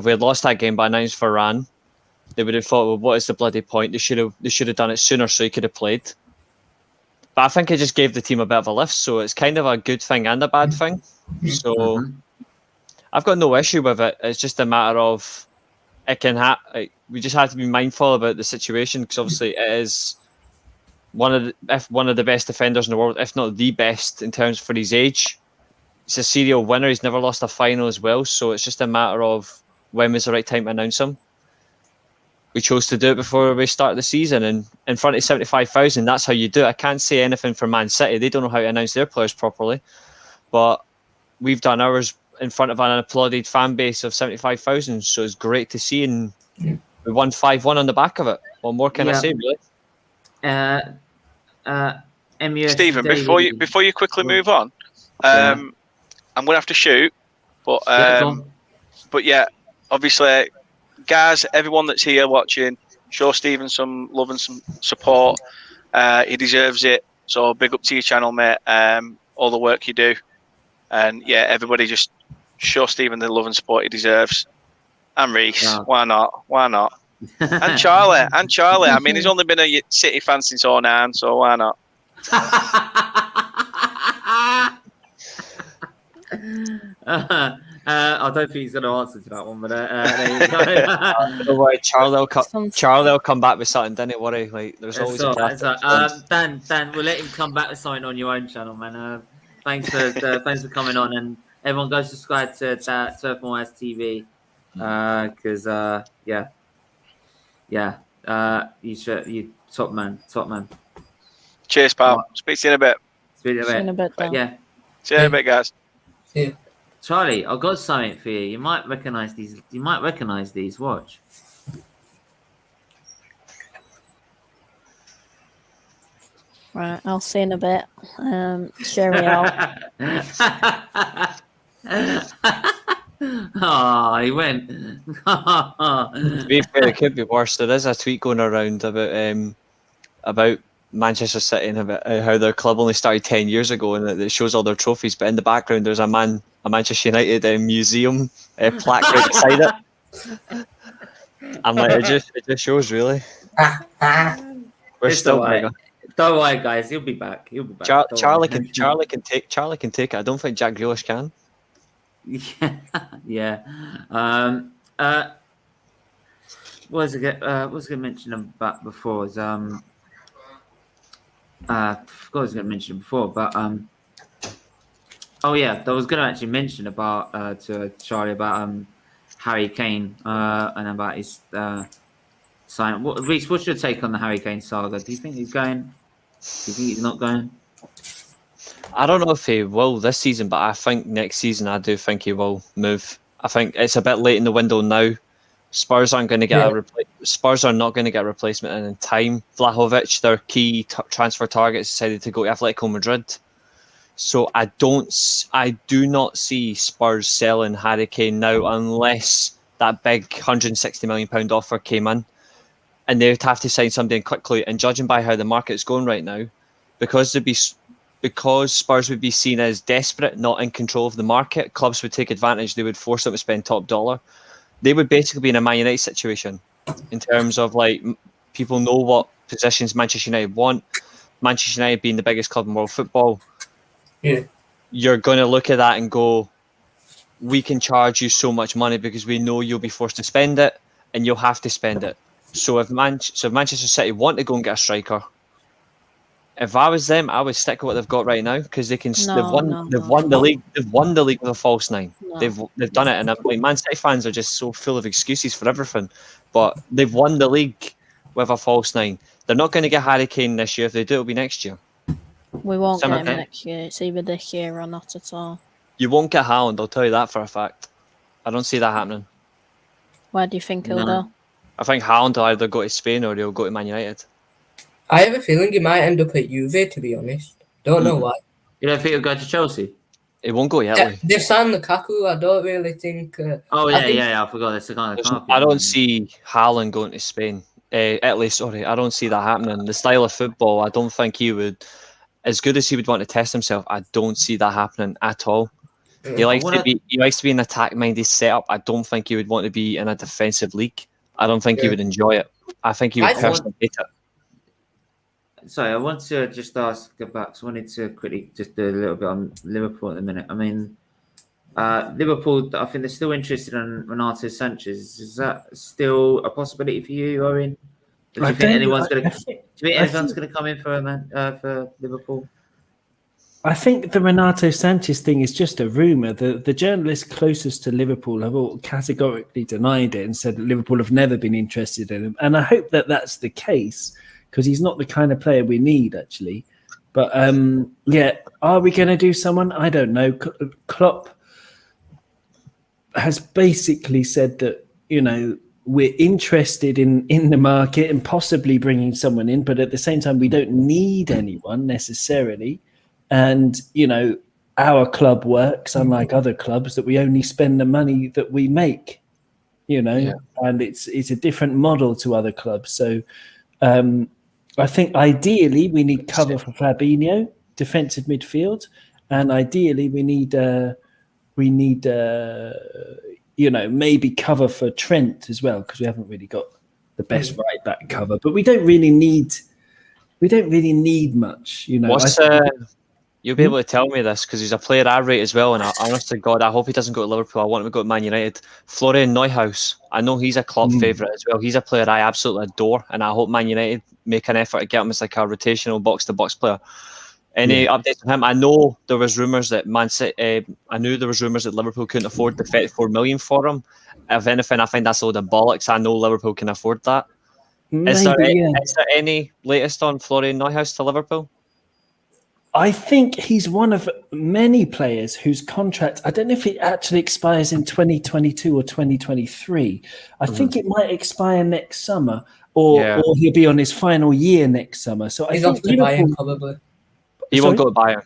[SPEAKER 4] we had lost that game by announced Varane. They would have thought, well, what is the bloody point? They should have done it sooner so he could have played. But I think it just gave the team a bit of a lift, so it's kind of a good thing and a bad thing. So I've got no issue with it. It's just a matter of it can happen. We just have to be mindful about the situation, because obviously it is one of the best defenders in the world, if not the best in terms for his age. He's a serial winner. He's never lost a final as well. So it's just a matter of when was the right time to announce him. We chose to do it before we started the season, and in front of 75,000, that's how you do it. I can't say anything for Man City. They don't know how to announce their players properly. But we've done ours in front of an applauded fan base of 75,000, so it's great to see, and we won 5-1 on the back of it. What more can I say, really?
[SPEAKER 3] Stephen, before you quickly move on, I'm going to have to shoot, but yeah, obviously, guys, everyone that's here watching, show Steven some love and some support. He deserves it. So big up to your channel, mate. All the work you do, and yeah, everybody just show Steven the love and support he deserves. And Reese,
[SPEAKER 1] Yeah.
[SPEAKER 3] why not? Why not? And Charlie. I mean, he's only been a City fan since 2009, so why not?
[SPEAKER 1] I don't think he's going to answer to that one, but there you go.
[SPEAKER 4] Don't worry, Charlie will come back with something. Don't worry. Like, there's always a
[SPEAKER 1] It's all right. Dan, we'll let him come back with something on your own channel, man. Thanks for coming on, and everyone go subscribe to Turf Wise TV, because you top man.
[SPEAKER 3] Cheers, pal. Speak to you in a bit.
[SPEAKER 1] Speak to you in a bit.
[SPEAKER 5] Dan.
[SPEAKER 1] Yeah.
[SPEAKER 3] See you in a bit, guys.
[SPEAKER 5] Yeah.
[SPEAKER 1] Charlie, I've got something for you. You might recognize these. Watch.
[SPEAKER 5] Right, I'll see in a bit. Cheerio.
[SPEAKER 1] Oh, he went.
[SPEAKER 4] To be fair, it could be worse. There is a tweet going around about Manchester City and about how their club only started 10 years ago, and it shows all their trophies. But in the background, there's a Manchester United museum plaque right beside it. I'm like, it just shows really. We're
[SPEAKER 1] It's
[SPEAKER 4] still
[SPEAKER 1] all right. Don't worry, guys. He'll be back.
[SPEAKER 4] Charlie can take it. I don't think Jack Grealish can.
[SPEAKER 1] Yeah. What was I going to mention about before? Is I forgot what I was going to mention before, but oh yeah, I was going to actually mention about to Charlie about Harry Kane and about his sign. Reece, what's your take on the Harry Kane saga? Do you think he's going? Do you think he's not going?
[SPEAKER 4] I don't know if he will this season, but I think next season I do think he will move. I think it's a bit late in the window now. Spurs aren't going to get Spurs are not going to get a replacement in time. Vlahovic, their key transfer target, decided to go to Atletico Madrid. So I do not see Spurs selling Harry Kane now unless that big £160 million offer came in, and they'd have to sign somebody in quickly. And judging by how the market's going right now, because Spurs would be seen as desperate, not in control of the market, clubs would take advantage. They would force them to spend top dollar. They would basically be in a Man United situation in terms of like people know what positions Manchester United want. Manchester United being the biggest club in world football, you're going to look at that and go, we can charge you so much money because we know you'll be forced to spend it and you'll have to spend it. So if Manchester City want to go and get a striker, if I was them, I would stick with what they've got right now because they can. They've won the league. They've won the league with a false nine. No. They've done it, and like Man City fans are just so full of excuses for everything. But they've won the league with a false nine. They're not going to get Harry Kane this year. If they do, it'll be next year.
[SPEAKER 5] We won't get him next year. It's either this year or not at all.
[SPEAKER 4] You won't get Haaland. I'll tell you that for a fact. I don't see that happening.
[SPEAKER 5] Where do you think he'll go?
[SPEAKER 4] I think Haaland will either go to Spain or he'll go to Man United.
[SPEAKER 6] I have a feeling he might end up at Juve, to be honest. Don't know why.
[SPEAKER 1] You don't think he'll go to Chelsea?
[SPEAKER 4] It won't go yet.
[SPEAKER 6] They've signed Lukaku. I don't really think.
[SPEAKER 1] I forgot. That's the kind of.
[SPEAKER 4] I don't see Haaland going to Spain. Italy, sorry. I don't see that happening. The style of football, I don't think he would. As good as he would want to test himself, I don't see that happening at all. Yeah. He likes to be an attack-minded setup. I don't think he would want to be in a defensive league. I don't think he would enjoy it. I think he would personally hate it.
[SPEAKER 1] Sorry, I want to just ask about. I wanted to quickly just do a little bit on Liverpool at the minute. I mean, Liverpool. I think they're still interested in Renato Sanchez. Is that still a possibility for you, Owen? Do you think anyone's going to come in for Liverpool?
[SPEAKER 2] I think the Renato Sanchez thing is just a rumour. The journalists closest to Liverpool have all categorically denied it and said that Liverpool have never been interested in him. And I hope that that's the case because he's not the kind of player we need, actually. But, are we going to do someone? I don't know. Klopp has basically said that, we're interested in the market and possibly bringing someone in, but at the same time, we don't need anyone necessarily. And, our club works, unlike other clubs, that we only spend the money that we make. and it's a different model to other clubs. So I think ideally we need cover for Fabinho, defensive midfield, and ideally we need maybe cover for Trent as well, because we haven't really got the best right back cover, but we don't really need much.
[SPEAKER 4] You'll be able to tell me this because he's a player I rate as well, and honest to God, I hope he doesn't go to Liverpool. I want him to go to Man United. Florian Neuhaus, I know he's a club favourite as well. He's a player I absolutely adore, and I hope Man United make an effort to get him as like a rotational box-to-box player. Any updates on him? I know there was rumours that Liverpool couldn't afford the 34 million for him. If anything, I think that's a load of bollocks. I know Liverpool can afford that. Is there any latest on Florian Neuhaus to Liverpool?
[SPEAKER 2] I think he's one of many players whose contract, I don't know if it actually expires in 2022 or 2023. I think it might expire next summer, or he'll be on his final year next summer. So
[SPEAKER 6] He's
[SPEAKER 2] I
[SPEAKER 6] off
[SPEAKER 2] think
[SPEAKER 6] to Bayern probably.
[SPEAKER 4] He won't go to Bayern.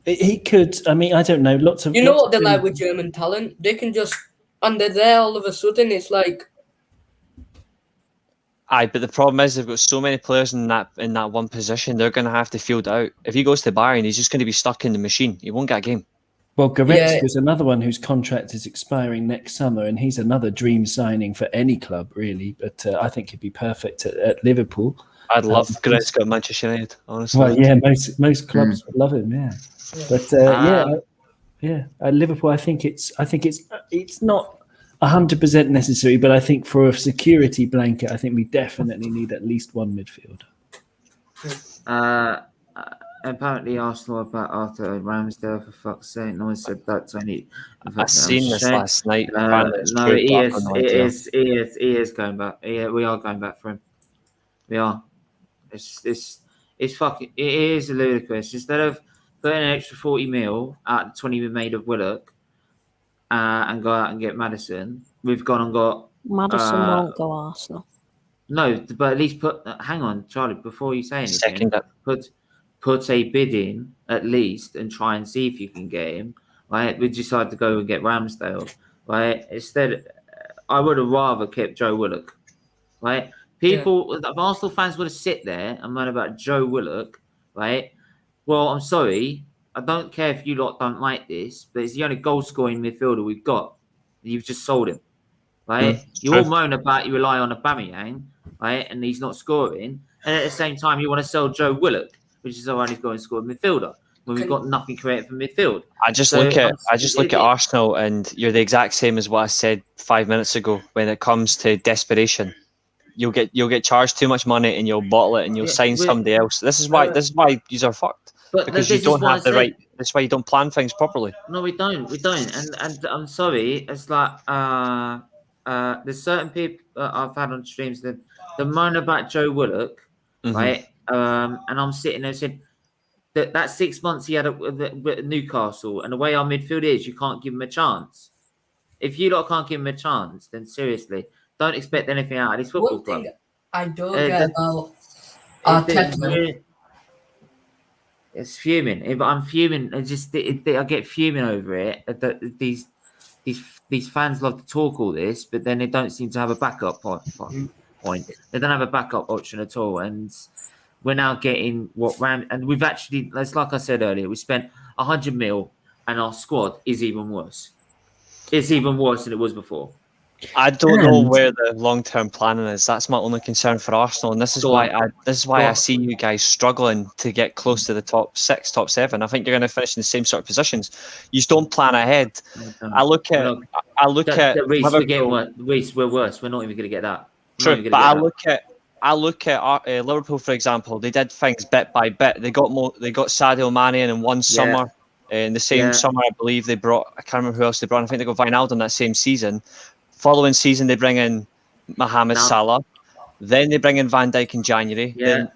[SPEAKER 2] He could. I mean, I don't know. Lots of
[SPEAKER 6] what they're like with German talent. They can just, and they're there all of a sudden. It's like.
[SPEAKER 4] Aye, but the problem is they've got so many players in that one position. They're going to have to field out. If he goes to Bayern, he's just going to be stuck in the machine. He won't get a game.
[SPEAKER 2] Well, Goretzka is another one whose contract is expiring next summer, and he's another dream signing for any club, really. But I think he'd be perfect at Liverpool.
[SPEAKER 4] I'd love Goretzka at Manchester United, honestly.
[SPEAKER 2] Well, yeah, most clubs would love him, yeah. But at Liverpool, I think it's not 100% necessary, but I think for a security blanket, I think we definitely need at least one midfielder.
[SPEAKER 1] Apparently, Arsenal about Arthur Ramsdale, for fuck's sake. No one said that to any.
[SPEAKER 4] I've seen this last night.
[SPEAKER 1] No, he is going back. Yeah, we are going back for him. We are. It's fucking. It is ludicrous. Instead of putting an extra 40 mil out the 20 we made of Willock, and go out and get Maddison, we've gone and got.
[SPEAKER 5] Maddison won't go Arsenal.
[SPEAKER 1] No, but at least put. Hang on, Charlie. Before you say anything,
[SPEAKER 4] Second up.
[SPEAKER 1] Put a bid in at least and try and see if you can get him. Right, we decided to go and get Ramsdale. Right, instead, I would have rather kept Joe Willock. Right, people, Arsenal fans would have sit there and moan about Joe Willock. Right, well, I'm sorry, I don't care if you lot don't like this, but it's the only goal scoring midfielder we've got. You've just sold him. Right, you all moan about you rely on Aubameyang, right, and he's not scoring, and at the same time you want to sell Joe Willock, which is our only going to score midfielder, when we've got nothing creative for midfield. I just look at Arsenal, and you're the exact same as what I said 5 minutes ago. When it comes to desperation, you'll get charged too much money, and you'll bottle it, and you'll sign somebody else. This is why you are fucked, because you don't have the right. That's why you don't plan things properly. No, we don't, and I'm sorry. It's like there's certain people I've had on streams that moan about Joe Willock, right? And I'm sitting there saying that 6 months he had at Newcastle, and the way our midfield is, you can't give him a chance. If you lot can't give him a chance, then seriously, don't expect anything out of this football club.
[SPEAKER 6] I don't get about Arteta.
[SPEAKER 1] It's fuming. I'm fuming. I get fuming over it. These fans love to talk all this, but then they don't seem to have a backup point. They don't have a backup option at all, and we're now getting and we've actually, like I said earlier, we spent 100 mil, and our squad is even worse. It's even worse than it was before.
[SPEAKER 4] I don't know where the long-term planning is. That's my only concern for Arsenal, and this is why I see you guys struggling to get close to the top 6, top 7. I think you're going to finish in the same sort of positions. You just don't plan ahead. I look at
[SPEAKER 1] Reece, we're worse. We're not even going to get that.
[SPEAKER 4] True, but I look at Liverpool, for example. They did things bit by bit. They got Sadio Mane in one summer. In the same summer, I believe I can't remember who else they brought. I think they got Wijnaldum that same season. Following season, they bring in Mohamed Salah. Then they bring in Van Dijk in January. Yeah.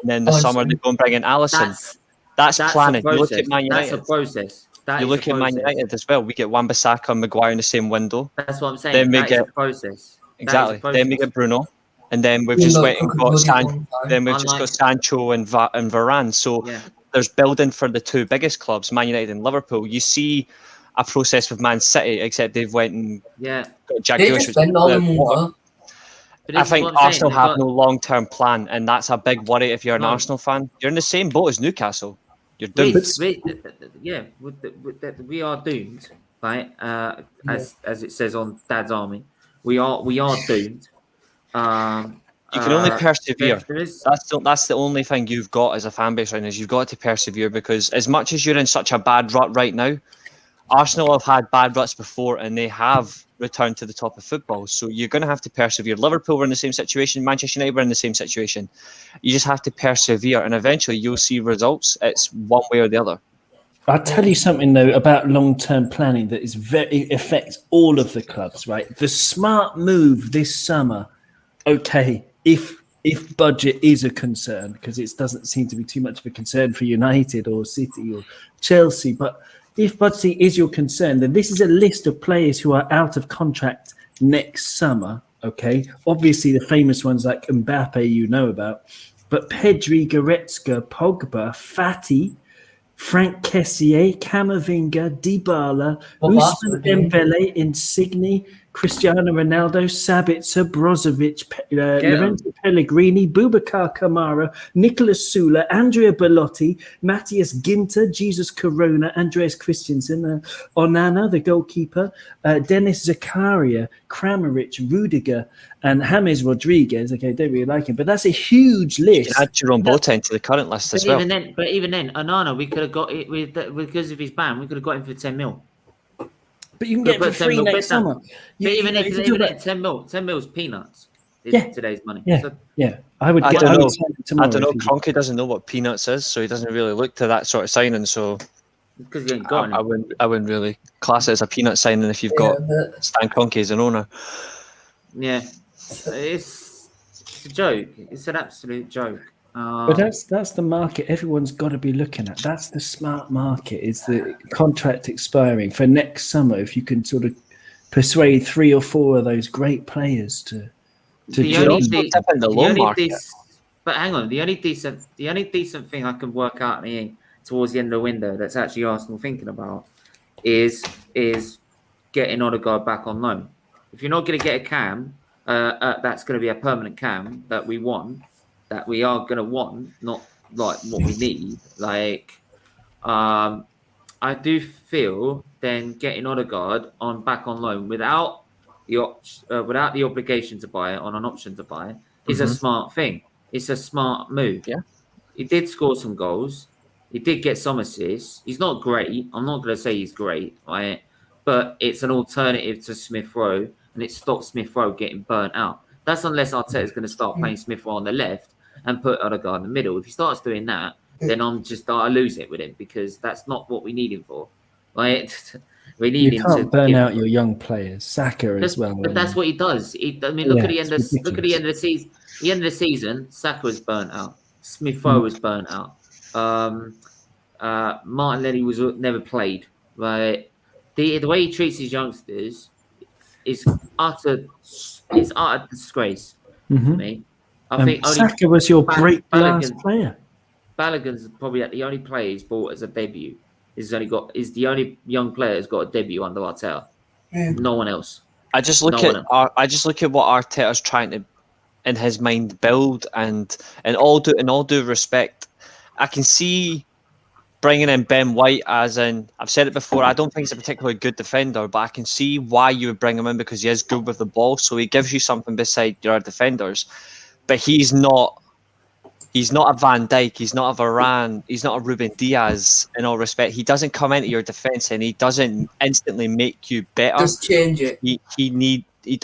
[SPEAKER 4] Then the summer, they go and bring in Alisson. That's planning. You look at Man United.
[SPEAKER 1] That's a process.
[SPEAKER 4] You look at Man United as well. We get Wan-Bissaka and Maguire in the same window.
[SPEAKER 1] That's what I'm saying.
[SPEAKER 4] Then we get
[SPEAKER 1] a process.
[SPEAKER 4] Exactly. Then we get Bruno. And then we've just went and got got Sancho and Varane. So there's building for the two biggest clubs, Man United and Liverpool. You see a process with Man City, except they've went and
[SPEAKER 1] Yeah.
[SPEAKER 4] got Jack
[SPEAKER 6] They
[SPEAKER 4] Grealish,
[SPEAKER 6] just
[SPEAKER 4] which
[SPEAKER 6] spend all
[SPEAKER 4] is
[SPEAKER 6] the money.
[SPEAKER 4] water.
[SPEAKER 1] But
[SPEAKER 4] I
[SPEAKER 1] this is
[SPEAKER 4] think
[SPEAKER 1] what I'm saying,
[SPEAKER 4] Arsenal
[SPEAKER 1] they've
[SPEAKER 4] have
[SPEAKER 1] got-
[SPEAKER 4] no long-term plan, and that's a big worry if you're an
[SPEAKER 1] No.
[SPEAKER 4] Arsenal fan. You're in the same boat as Newcastle. You're doomed.
[SPEAKER 1] we are doomed, right? As it says on Dad's Army, we are doomed.
[SPEAKER 4] You can only persevere.
[SPEAKER 1] There is,
[SPEAKER 4] That's the only thing you've got as a fan base right now, is you've got to persevere, because as much as you're in such a bad rut right now, Arsenal have had bad ruts before and they have returned to the top of football. So you're going to have to persevere. Liverpool were in the same situation. Manchester United were in the same situation. You just have to persevere, and eventually you'll see results. It's one way or the other.
[SPEAKER 2] I'll tell you something though about long-term planning that is it affects all of the clubs, right? The smart move this summer, okay, if budget is a concern, because it doesn't seem to be too much of a concern for United or City or Chelsea, but if budget is your concern, then this is a list of players who are out of contract next summer, okay? Obviously the famous ones like Mbappe you know about, but Pedri, Goretzka, Pogba, Fati, Frank Kessié, Camavinga, Dybala, Ousmane Dembele, Insigne, Cristiano Ronaldo, Sabitzer, Brozovic, Lorenzo Pellegrini, Boubacar Kamara, Nicolas Sula, Andrea Bellotti, Matthias Ginter, Jesus Corona, Andreas Christensen, Onana, the goalkeeper, Dennis Zakaria, Kramaric, Rudiger, and James Rodriguez. Okay, don't really like him, but that's a huge list.
[SPEAKER 4] You can add Jerome Boateng to the current list as well.
[SPEAKER 1] Even then, Onana, we could have got it because of his ban. We could have got him for 10 mil.
[SPEAKER 2] But you can get it for free next summer.
[SPEAKER 1] But even then, 10 mil is peanuts. Today's money.
[SPEAKER 2] Yeah,
[SPEAKER 1] So,
[SPEAKER 2] I would.
[SPEAKER 4] I
[SPEAKER 2] Get,
[SPEAKER 4] don't
[SPEAKER 2] I would
[SPEAKER 4] know.
[SPEAKER 2] sign it
[SPEAKER 4] I
[SPEAKER 2] tomorrow
[SPEAKER 4] don't know.
[SPEAKER 2] if he-
[SPEAKER 4] Kroenke doesn't know what peanuts is, so he doesn't really look to that sort of signing. So
[SPEAKER 1] because you ain't got
[SPEAKER 4] I wouldn't really class it as a peanut signing if you've got Stan Kroenke as an owner.
[SPEAKER 1] Yeah, it's a joke. It's an absolute joke.
[SPEAKER 2] But that's the market everyone's got to be looking at. That's the smart market. Is the contract expiring for next summer? If you can sort of persuade 3 or 4 of those great players to
[SPEAKER 1] the
[SPEAKER 2] join.
[SPEAKER 1] only but hang on, the only decent thing I can work out here towards the end of the window that's actually Arsenal thinking about is getting Odegaard back on loan. If you're not going to get a cam, that's going to be a permanent cam that we want, that we are going to want, not like what we need. Like, I do feel then getting Odegaard back on loan without the obligation to buy it, on an option to buy it, is a smart thing. It's a smart move.
[SPEAKER 4] Yeah,
[SPEAKER 1] he did score some goals. He did get some assists. He's not great. I'm not going to say he's great, right? But it's an alternative to Smith Rowe, and it stops Smith Rowe getting burnt out. That's unless Arteta's going to start playing Smith Rowe on the left and put Odegaard in the middle. If he starts doing that, then I lose it with him, because that's not what we need him for. Right? We need
[SPEAKER 2] You
[SPEAKER 1] him to
[SPEAKER 2] can't burn out your young players. Saka as well.
[SPEAKER 1] But that's what he does. Look at the end of the season. The end of the season, Saka was burnt out. Smith Rowe was burnt out. Martinelli was never played. Right? The way he treats his youngsters is utter disgrace to me. I think
[SPEAKER 2] Saka was your break glass player.
[SPEAKER 1] Balogun's probably the only player he's bought as a debut. Is the only young player who's got a debut under Arteta. No one else.
[SPEAKER 4] I just look at what Arteta's trying to, in his mind, build, and in all due respect, I can see bringing in Ben White, as in, I've said it before, I don't think he's a particularly good defender, but I can see why you would bring him in, because he is good with the ball, so he gives you something beside your defenders. But he's not a Van Dijk, he's not a Varane, he's not a Ruben Diaz, in all respect. He doesn't come into your defence and he doesn't instantly make you better.
[SPEAKER 6] Just change it.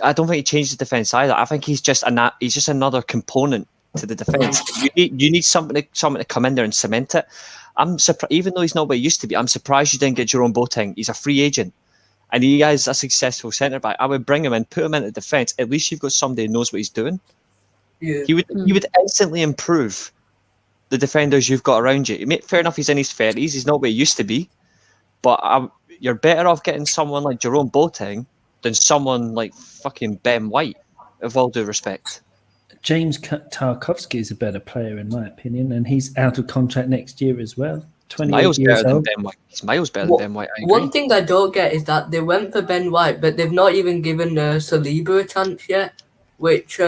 [SPEAKER 4] I don't think he changes the defence either. I think he's just another component to the defence. You need something to come in there and cement it. I'm surprised, even though he's not what he used to be, I'm surprised you didn't get Jerome Boateng. He's a free agent and he is a successful centre back. I would bring him in, put him into defence. At least you've got somebody who knows what he's doing.
[SPEAKER 6] Yeah.
[SPEAKER 4] He would instantly improve the defenders you've got around you. Fair enough, he's in his 30s. He's not what he used to be. But you're better off getting someone like Jerome Boateng than someone like fucking Ben White, with all due respect.
[SPEAKER 2] James Tarkowski is a better player, in my opinion, and he's out of contract next year as well. 28
[SPEAKER 4] Miles
[SPEAKER 2] years
[SPEAKER 4] better than
[SPEAKER 2] old.
[SPEAKER 4] Ben White. He's miles better than Ben White. I agree.
[SPEAKER 6] One thing I don't get is that they went for Ben White, but they've not even given Saliba a chance yet. Which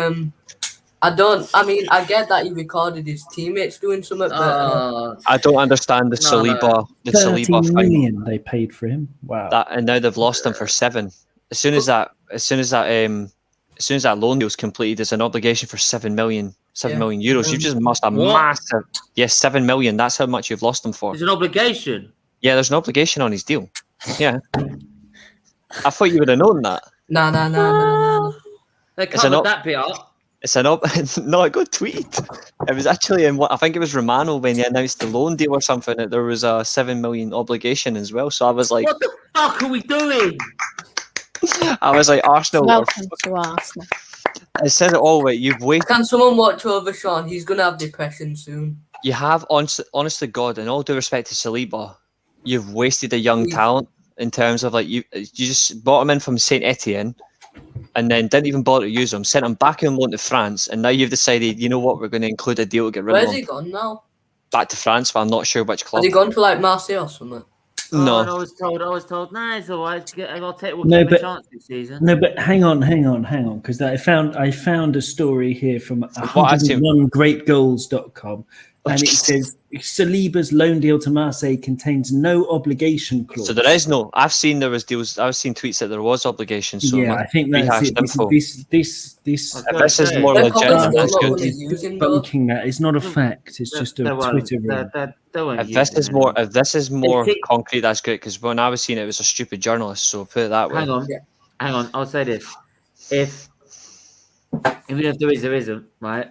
[SPEAKER 6] I don't. I mean, I get that he recorded his teammates doing something, but
[SPEAKER 4] I don't understand the Saliba, the
[SPEAKER 2] 30
[SPEAKER 4] Saliba thing.
[SPEAKER 2] million they paid for him. Wow.
[SPEAKER 4] That, and now they've lost him for 7. As soon as that loan deal's completed, there's an obligation for 7 million euros. You just must have massive. Yes, 7 million. That's how much you've lost him for.
[SPEAKER 1] There's an obligation.
[SPEAKER 4] Yeah, there's an obligation on his deal. Yeah. I thought you would have known that.
[SPEAKER 6] nah.
[SPEAKER 1] They
[SPEAKER 4] It's an
[SPEAKER 1] covered
[SPEAKER 4] op-
[SPEAKER 1] that bit up.
[SPEAKER 4] It's an no, it got tweeted. It was actually in what I think it was Romano when he announced the loan deal or something that there was a 7 million obligation as well. So I was like,
[SPEAKER 1] What the fuck are we doing?
[SPEAKER 4] Arsenal.
[SPEAKER 5] Welcome to Arsenal.
[SPEAKER 4] It says it all. Wait, you've waited.
[SPEAKER 6] Can someone watch over Sean? He's gonna have depression soon.
[SPEAKER 4] You have, honest to God, and all due respect to Saliba, you've wasted a young talent in terms of like you just bought him in from Saint Etienne, and then didn't even bother to use him. Sent him back on loan to France, and now you've decided, you know what, we're going to include a deal to get rid of
[SPEAKER 6] Where's
[SPEAKER 4] him.
[SPEAKER 6] he gone now?
[SPEAKER 4] Back to France, but I'm not sure which club.
[SPEAKER 6] Has he gone to like Marseille or something?
[SPEAKER 4] No.
[SPEAKER 1] I was told, nah, it's all right. I'll take
[SPEAKER 2] No,
[SPEAKER 1] give him a
[SPEAKER 2] but-
[SPEAKER 1] chance this season.
[SPEAKER 2] No, but hang on, because I found a story here from
[SPEAKER 4] What I've seen-
[SPEAKER 2] 101greatgoals.com, and it
[SPEAKER 4] Jesus.
[SPEAKER 2] says Saliba's loan deal to Marseille contains no obligation clause.
[SPEAKER 4] So there is no. I've seen there was deals. I've seen tweets that there was obligations. So
[SPEAKER 2] yeah, I think that's
[SPEAKER 4] rehashed
[SPEAKER 2] it.
[SPEAKER 4] info.
[SPEAKER 2] This
[SPEAKER 1] Okay.
[SPEAKER 4] If this is more
[SPEAKER 6] They're
[SPEAKER 4] legit,
[SPEAKER 6] probably
[SPEAKER 4] that's
[SPEAKER 6] still not
[SPEAKER 4] good.
[SPEAKER 6] gonna use him though.
[SPEAKER 2] bunking that. It's not a fact. It's just a Twitter rumor.
[SPEAKER 4] If this is more
[SPEAKER 1] If it-
[SPEAKER 4] concrete, that's great. Because when I was seeing it, it was a stupid journalist. So put it that way.
[SPEAKER 1] Hang on.
[SPEAKER 6] Yeah.
[SPEAKER 1] Hang on. I'll say this. Even if there isn't, right?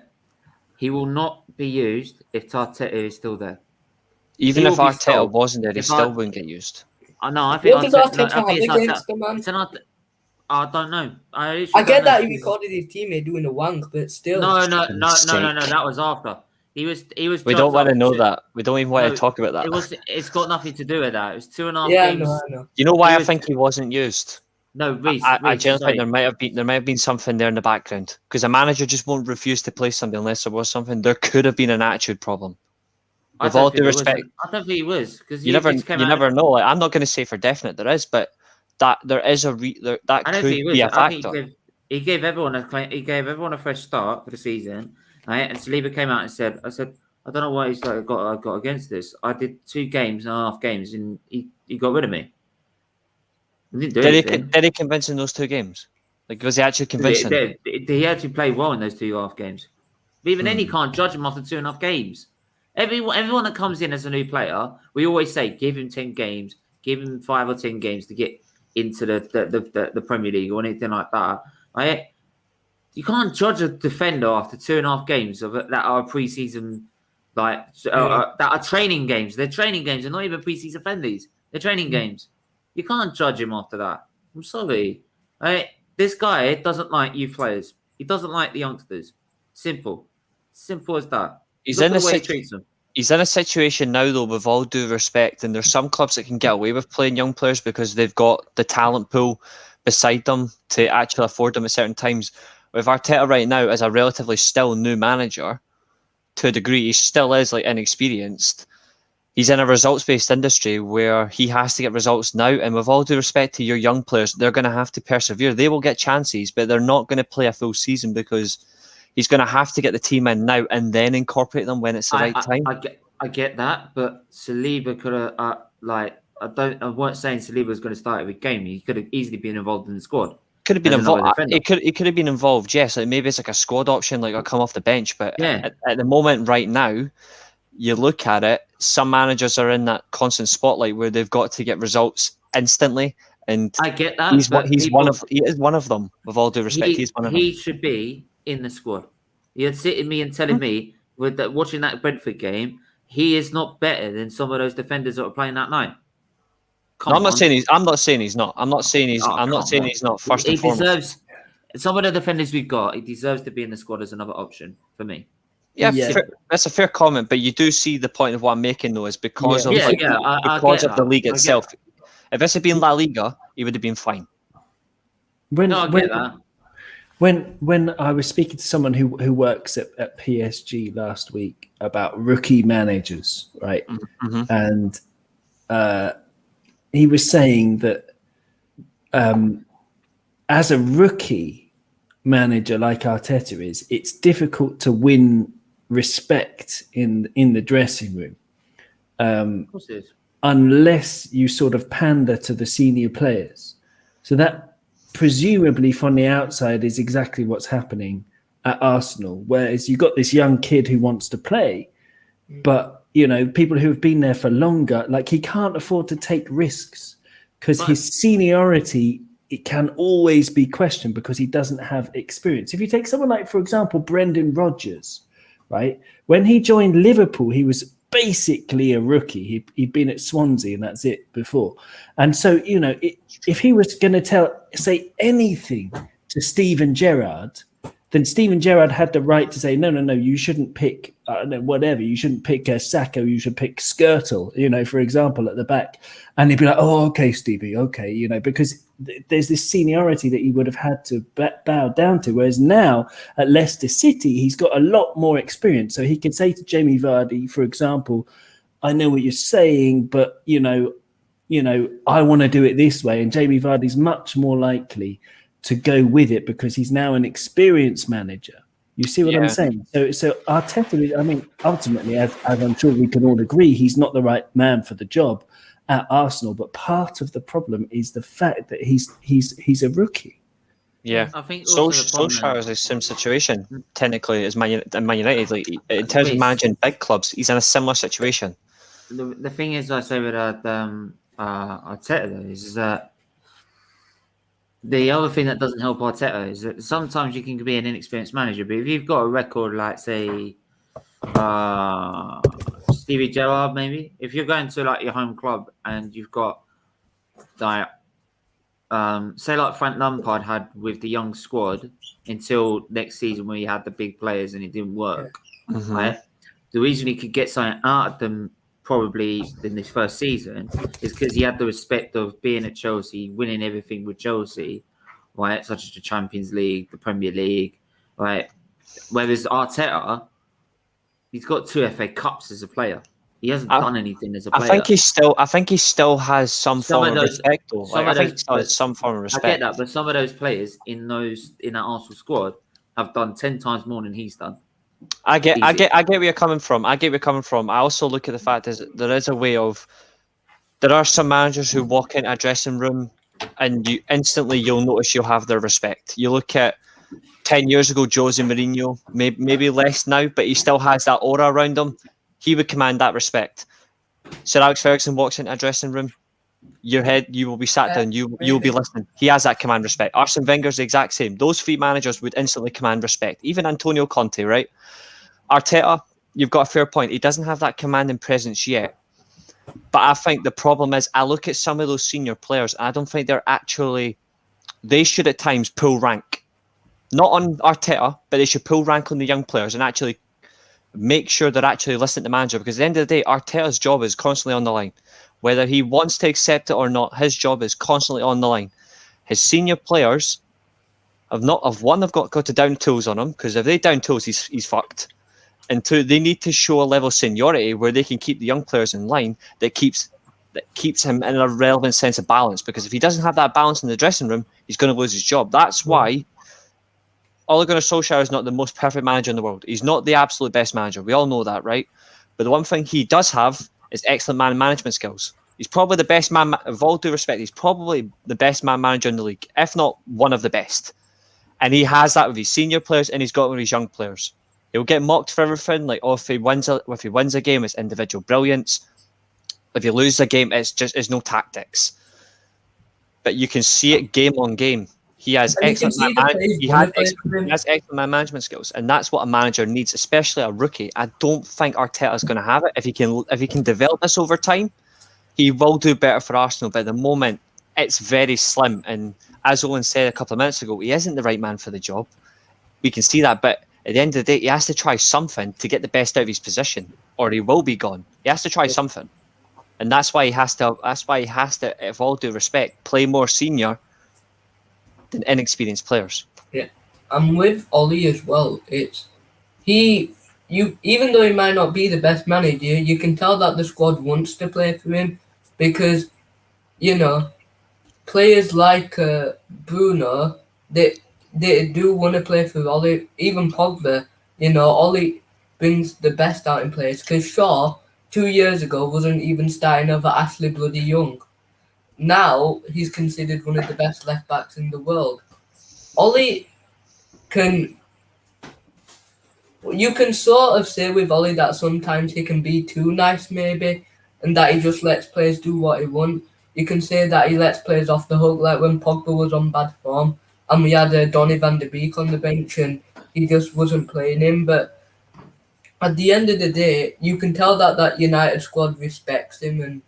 [SPEAKER 1] He will not be used if Arteta is still there.
[SPEAKER 4] Even
[SPEAKER 1] He
[SPEAKER 4] if
[SPEAKER 1] will be
[SPEAKER 4] Arteta
[SPEAKER 1] sold.
[SPEAKER 4] wasn't there, he
[SPEAKER 1] If
[SPEAKER 4] still
[SPEAKER 1] Ar-
[SPEAKER 4] wouldn't get used.
[SPEAKER 1] I know. I think
[SPEAKER 6] What does
[SPEAKER 1] Arteta-
[SPEAKER 6] Arteta
[SPEAKER 1] I think
[SPEAKER 6] have
[SPEAKER 1] it's
[SPEAKER 6] against
[SPEAKER 1] Arteta-
[SPEAKER 6] the man?
[SPEAKER 1] it's an Arteta- I don't know. I
[SPEAKER 6] I get
[SPEAKER 1] don't
[SPEAKER 6] that
[SPEAKER 1] know.
[SPEAKER 6] he recorded his teammate doing a wank, but still.
[SPEAKER 1] No.
[SPEAKER 4] mistake.
[SPEAKER 1] That was after. He was.
[SPEAKER 4] We don't
[SPEAKER 1] judged
[SPEAKER 4] want to
[SPEAKER 1] off
[SPEAKER 4] know
[SPEAKER 1] shit.
[SPEAKER 4] that. We don't even want
[SPEAKER 1] No,
[SPEAKER 4] to talk about that.
[SPEAKER 1] It's got nothing to do with that. It was 2.5
[SPEAKER 6] Yeah, I
[SPEAKER 1] games.
[SPEAKER 6] know.
[SPEAKER 4] You know why
[SPEAKER 1] he
[SPEAKER 4] I
[SPEAKER 1] was-
[SPEAKER 4] think he wasn't used?
[SPEAKER 1] No, Reece.
[SPEAKER 4] I
[SPEAKER 1] Reece,
[SPEAKER 4] genuinely think
[SPEAKER 1] sorry.
[SPEAKER 4] there might have been something there in the background because a manager just won't refuse to play somebody unless there was something. There could have been an attitude problem.
[SPEAKER 1] I
[SPEAKER 4] With
[SPEAKER 1] don't
[SPEAKER 4] all
[SPEAKER 1] think
[SPEAKER 4] due
[SPEAKER 1] there was.
[SPEAKER 4] respect,
[SPEAKER 1] I don't think he was because
[SPEAKER 4] you never know. Like, I'm not going to say for definite there is, but that there is that
[SPEAKER 1] I
[SPEAKER 4] could
[SPEAKER 1] don't think he was.
[SPEAKER 4] be a
[SPEAKER 1] I think
[SPEAKER 4] factor.
[SPEAKER 1] he gave everyone a fresh start for the season. Right? And Saliba came out and said, I don't know why he's got against this. I did 2.5 games and he got rid of me. He didn't do anything.
[SPEAKER 4] Did he convince in those 2 games? Like, was he actually convincing?
[SPEAKER 1] He actually played well in those 2.5 games. But even then, you can't judge him after 2.5 games. Everyone that comes in as a new player, we always say, give him 10 games, give him 5 or 10 games to get into the Premier League or anything like that. Right? You can't judge a defender after 2.5 games that are pre-season, that are training games. They're training games. They're not even pre-season friendlies. They're training games. You can't judge him after that. I'm sorry. Right? This guy doesn't like youth players. He doesn't like the youngsters. Simple as that.
[SPEAKER 4] He's
[SPEAKER 1] Look
[SPEAKER 4] in
[SPEAKER 1] at
[SPEAKER 4] a
[SPEAKER 1] the way he
[SPEAKER 4] situ-
[SPEAKER 1] treats them.
[SPEAKER 4] He's in a situation now, though, with all due respect, and there's some clubs that can get away with playing young players because they've got the talent pool beside them to actually afford them at certain times. With Arteta right now, as a relatively still new manager, to a degree, he still is like inexperienced. He's in a results-based industry where he has to get results now, and with all due respect to your young players, they're going to have to persevere. They will get chances, but they're not going to play a full season because he's going to have to get the team in now and then incorporate them when it's the right time.
[SPEAKER 1] I get that, but Saliba could have I weren't saying Saliba was going to start every game. He could have easily been involved in the squad.
[SPEAKER 4] Could have been
[SPEAKER 1] as another
[SPEAKER 4] involved.
[SPEAKER 1] defender.
[SPEAKER 4] It could have been involved. Yes, like maybe it's like a squad option, like I'll come off the bench. But
[SPEAKER 1] Yeah.
[SPEAKER 4] at the moment, right now, you look at it. Some managers are in that constant spotlight where they've got to get results instantly, and
[SPEAKER 1] I get that.
[SPEAKER 4] he is one of them. With all due respect, he's one of them.
[SPEAKER 1] He should be in the squad. You're sitting me and telling me watching that Brentford game, he is not better than some of those defenders that were playing that night.
[SPEAKER 4] No, I'm not saying he's not. I'm not saying he's not. First
[SPEAKER 1] He
[SPEAKER 4] and foremost,
[SPEAKER 1] deserves some of the defenders we've got. He deserves to be in the squad as another option for me.
[SPEAKER 4] yeah,
[SPEAKER 2] Yeah.
[SPEAKER 4] that's a fair comment. But you do see the point of what I'm making, though, is because
[SPEAKER 2] Yeah.
[SPEAKER 4] of
[SPEAKER 1] Yeah,
[SPEAKER 4] like,
[SPEAKER 1] yeah, I
[SPEAKER 4] because
[SPEAKER 1] get
[SPEAKER 4] of the
[SPEAKER 1] that.
[SPEAKER 4] league
[SPEAKER 1] I get
[SPEAKER 4] itself. If this had been La Liga, he would have been fine.
[SPEAKER 2] When,
[SPEAKER 1] No, I
[SPEAKER 2] when,
[SPEAKER 1] get that.
[SPEAKER 2] When I was speaking to someone who works at PSG last week about rookie managers, right?
[SPEAKER 4] Mm-hmm.
[SPEAKER 2] And he was saying that as a rookie manager like Arteta is, it's difficult to win respect in the dressing room.
[SPEAKER 1] Of course it is.
[SPEAKER 2] Unless you sort of pander to the senior players. So that presumably from the outside is exactly what's happening at Arsenal. Whereas you've got this young kid who wants to play, but, people who have been there for longer, like he can't afford to take risks because his seniority, it can always be questioned because he doesn't have experience. If you take someone like, for example, Brendan Rodgers, right? When he joined Liverpool, he was basically a rookie. He'd been at Swansea and that's it before. And so, if he was going to say anything to Steven Gerrard, then Steven Gerrard had the right to say, no, you shouldn't pick whatever. You shouldn't pick Sacco. You should pick Skirtle, for example, at the back. And he'd be like, oh, okay, Stevie, okay, because there's this seniority that he would have had to bow down to. Whereas now at Leicester City, he's got a lot more experience. So he can say to Jamie Vardy, for example, I know what you're saying, but, I want to do it this way. And Jamie Vardy's much more likely to go with it because he's now an experienced manager. You see what I'm saying? So Arteta, ultimately, as I'm sure we can all agree, he's not the right man for the job at Arsenal. But part of the problem is the fact that he's a rookie.
[SPEAKER 4] Yeah,
[SPEAKER 1] I think
[SPEAKER 4] Solskjaer is the same situation technically as Man United. Like in terms of managing big clubs, he's in a similar situation.
[SPEAKER 1] The thing is, I say with Arteta though, is that the other thing that doesn't help Arteta is that sometimes you can be an inexperienced manager, but if you've got a record like, say, Stevie Gerrard, maybe, if you're going to like your home club and you've got like, say like Frank Lampard had with the young squad until next season where he had the big players and it didn't work, right? The reason he could get something out of them probably in this first season is because he had the respect of being at Chelsea, winning everything with Chelsea, right? Such as the Champions League, the Premier League, right? Whereas Arteta, he's got 2 FA Cups as a player. He hasn't done anything as a player.
[SPEAKER 4] I think he still has some form of respect, though. I think he still has some form of respect.
[SPEAKER 1] I get that, but some of those players in that Arsenal squad have done 10 times more than he's done.
[SPEAKER 4] I get where you're coming from. I also look at the fact is there is a way of. There are some managers who walk into a dressing room, and you'll notice you'll have their respect. You look at 10 years ago, Jose Mourinho, maybe less now, but he still has that aura around him. He would command that respect. Sir Alex Ferguson walks into a dressing room, you will be sat down, you will be listening. He has that command respect. Arsene Wenger's the exact same. Those 3 managers would instantly command respect. Even Antonio Conte, right? Arteta, you've got a fair point. He doesn't have that commanding presence yet. But I think the problem is I look at some of those senior players, and I don't think they should at times pull rank. Not on Arteta, but they should pull rank on the young players and actually make sure they're actually listening to the manager. Because at the end of the day, Arteta's job is constantly on the line. Whether he wants to accept it or not, his job is constantly on the line. His senior players have got to down tools on him, because if they down tools, he's fucked. And 2, they need to show a level of seniority where they can keep the young players in line that keeps him in a relevant sense of balance. Because if he doesn't have that balance in the dressing room, he's going to lose his job. That's why Ole Gunnar Solskjaer is not the most perfect manager in the world. He's not the absolute best manager. We all know that, right? But the one thing he does have is excellent man management skills. He's probably the best man, with all due respect, he's probably the best man manager in the league, if not one of the best. And he has that with his senior players, and he's got it with his young players. He'll get mocked for everything. Like, if he wins a game, it's individual brilliance. If he loses a game, it's no tactics. But you can see it game on game. He has excellent man management skills, and that's what a manager needs, especially a rookie. I don't think Arteta's going to have it. If he can develop this over time, he will do better for Arsenal. But at the moment, it's very slim. And as Owen said a couple of minutes ago, he isn't the right man for the job. We can see that, but at the end of the day, he has to try something to get the best out of his position, or he will be gone. He has to try something, and that's why he has to. With all due respect, play more senior than inexperienced players.
[SPEAKER 6] Yeah, I'm with Ollie as well. Even though he might not be the best manager, you can tell that the squad wants to play for him because, you know, players like Bruno, they do want to play for Ollie. Even Pogba, Ollie brings the best out in players. Because Shaw, 2 years ago, wasn't even starting over Ashley Bloody Young. Now he's considered one of the best left backs in the world. Ollie can. You can sort of say with Ollie that sometimes he can be too nice, maybe, and that he just lets players do what he wants. You can say that he lets players off the hook, like when Pogba was on bad form, and we had Donny van de Beek on the bench, and he just wasn't playing him. But at the end of the day, you can tell that that United squad respects him, and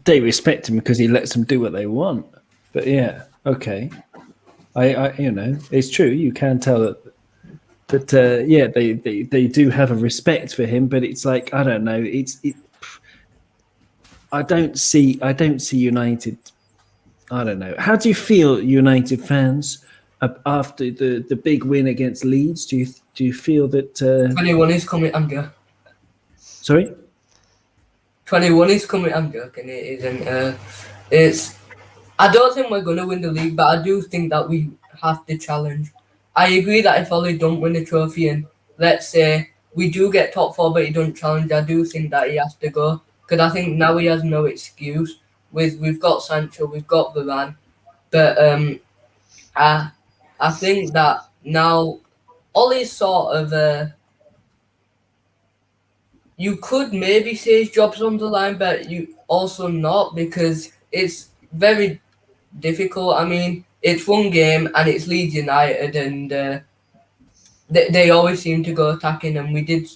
[SPEAKER 2] They respect him because he lets them do what they want. But yeah, okay. I it's true. You can tell that they do have a respect for him. But it's like, I don't know. I don't see United. I don't know. How do you feel, United fans, after the big win against Leeds? Do you feel that
[SPEAKER 6] 21 is coming. I'm joking.
[SPEAKER 2] Sorry?
[SPEAKER 6] 21 is coming. I'm joking. It isn't. It's. I don't think we're going to win the league, but I do think that we have to challenge. I agree that if Ollie don't win a trophy and let's say we do get top 4 but he don't challenge, I do think that he has to go. Because I think now he has no excuse. We've got Sancho, we've got Varane. But I think that now Ollie's sort of... you could maybe say his job's on the line, but you also not, because it's very difficult. I mean, it's one game and it's Leeds United, and they always seem to go attacking, and we did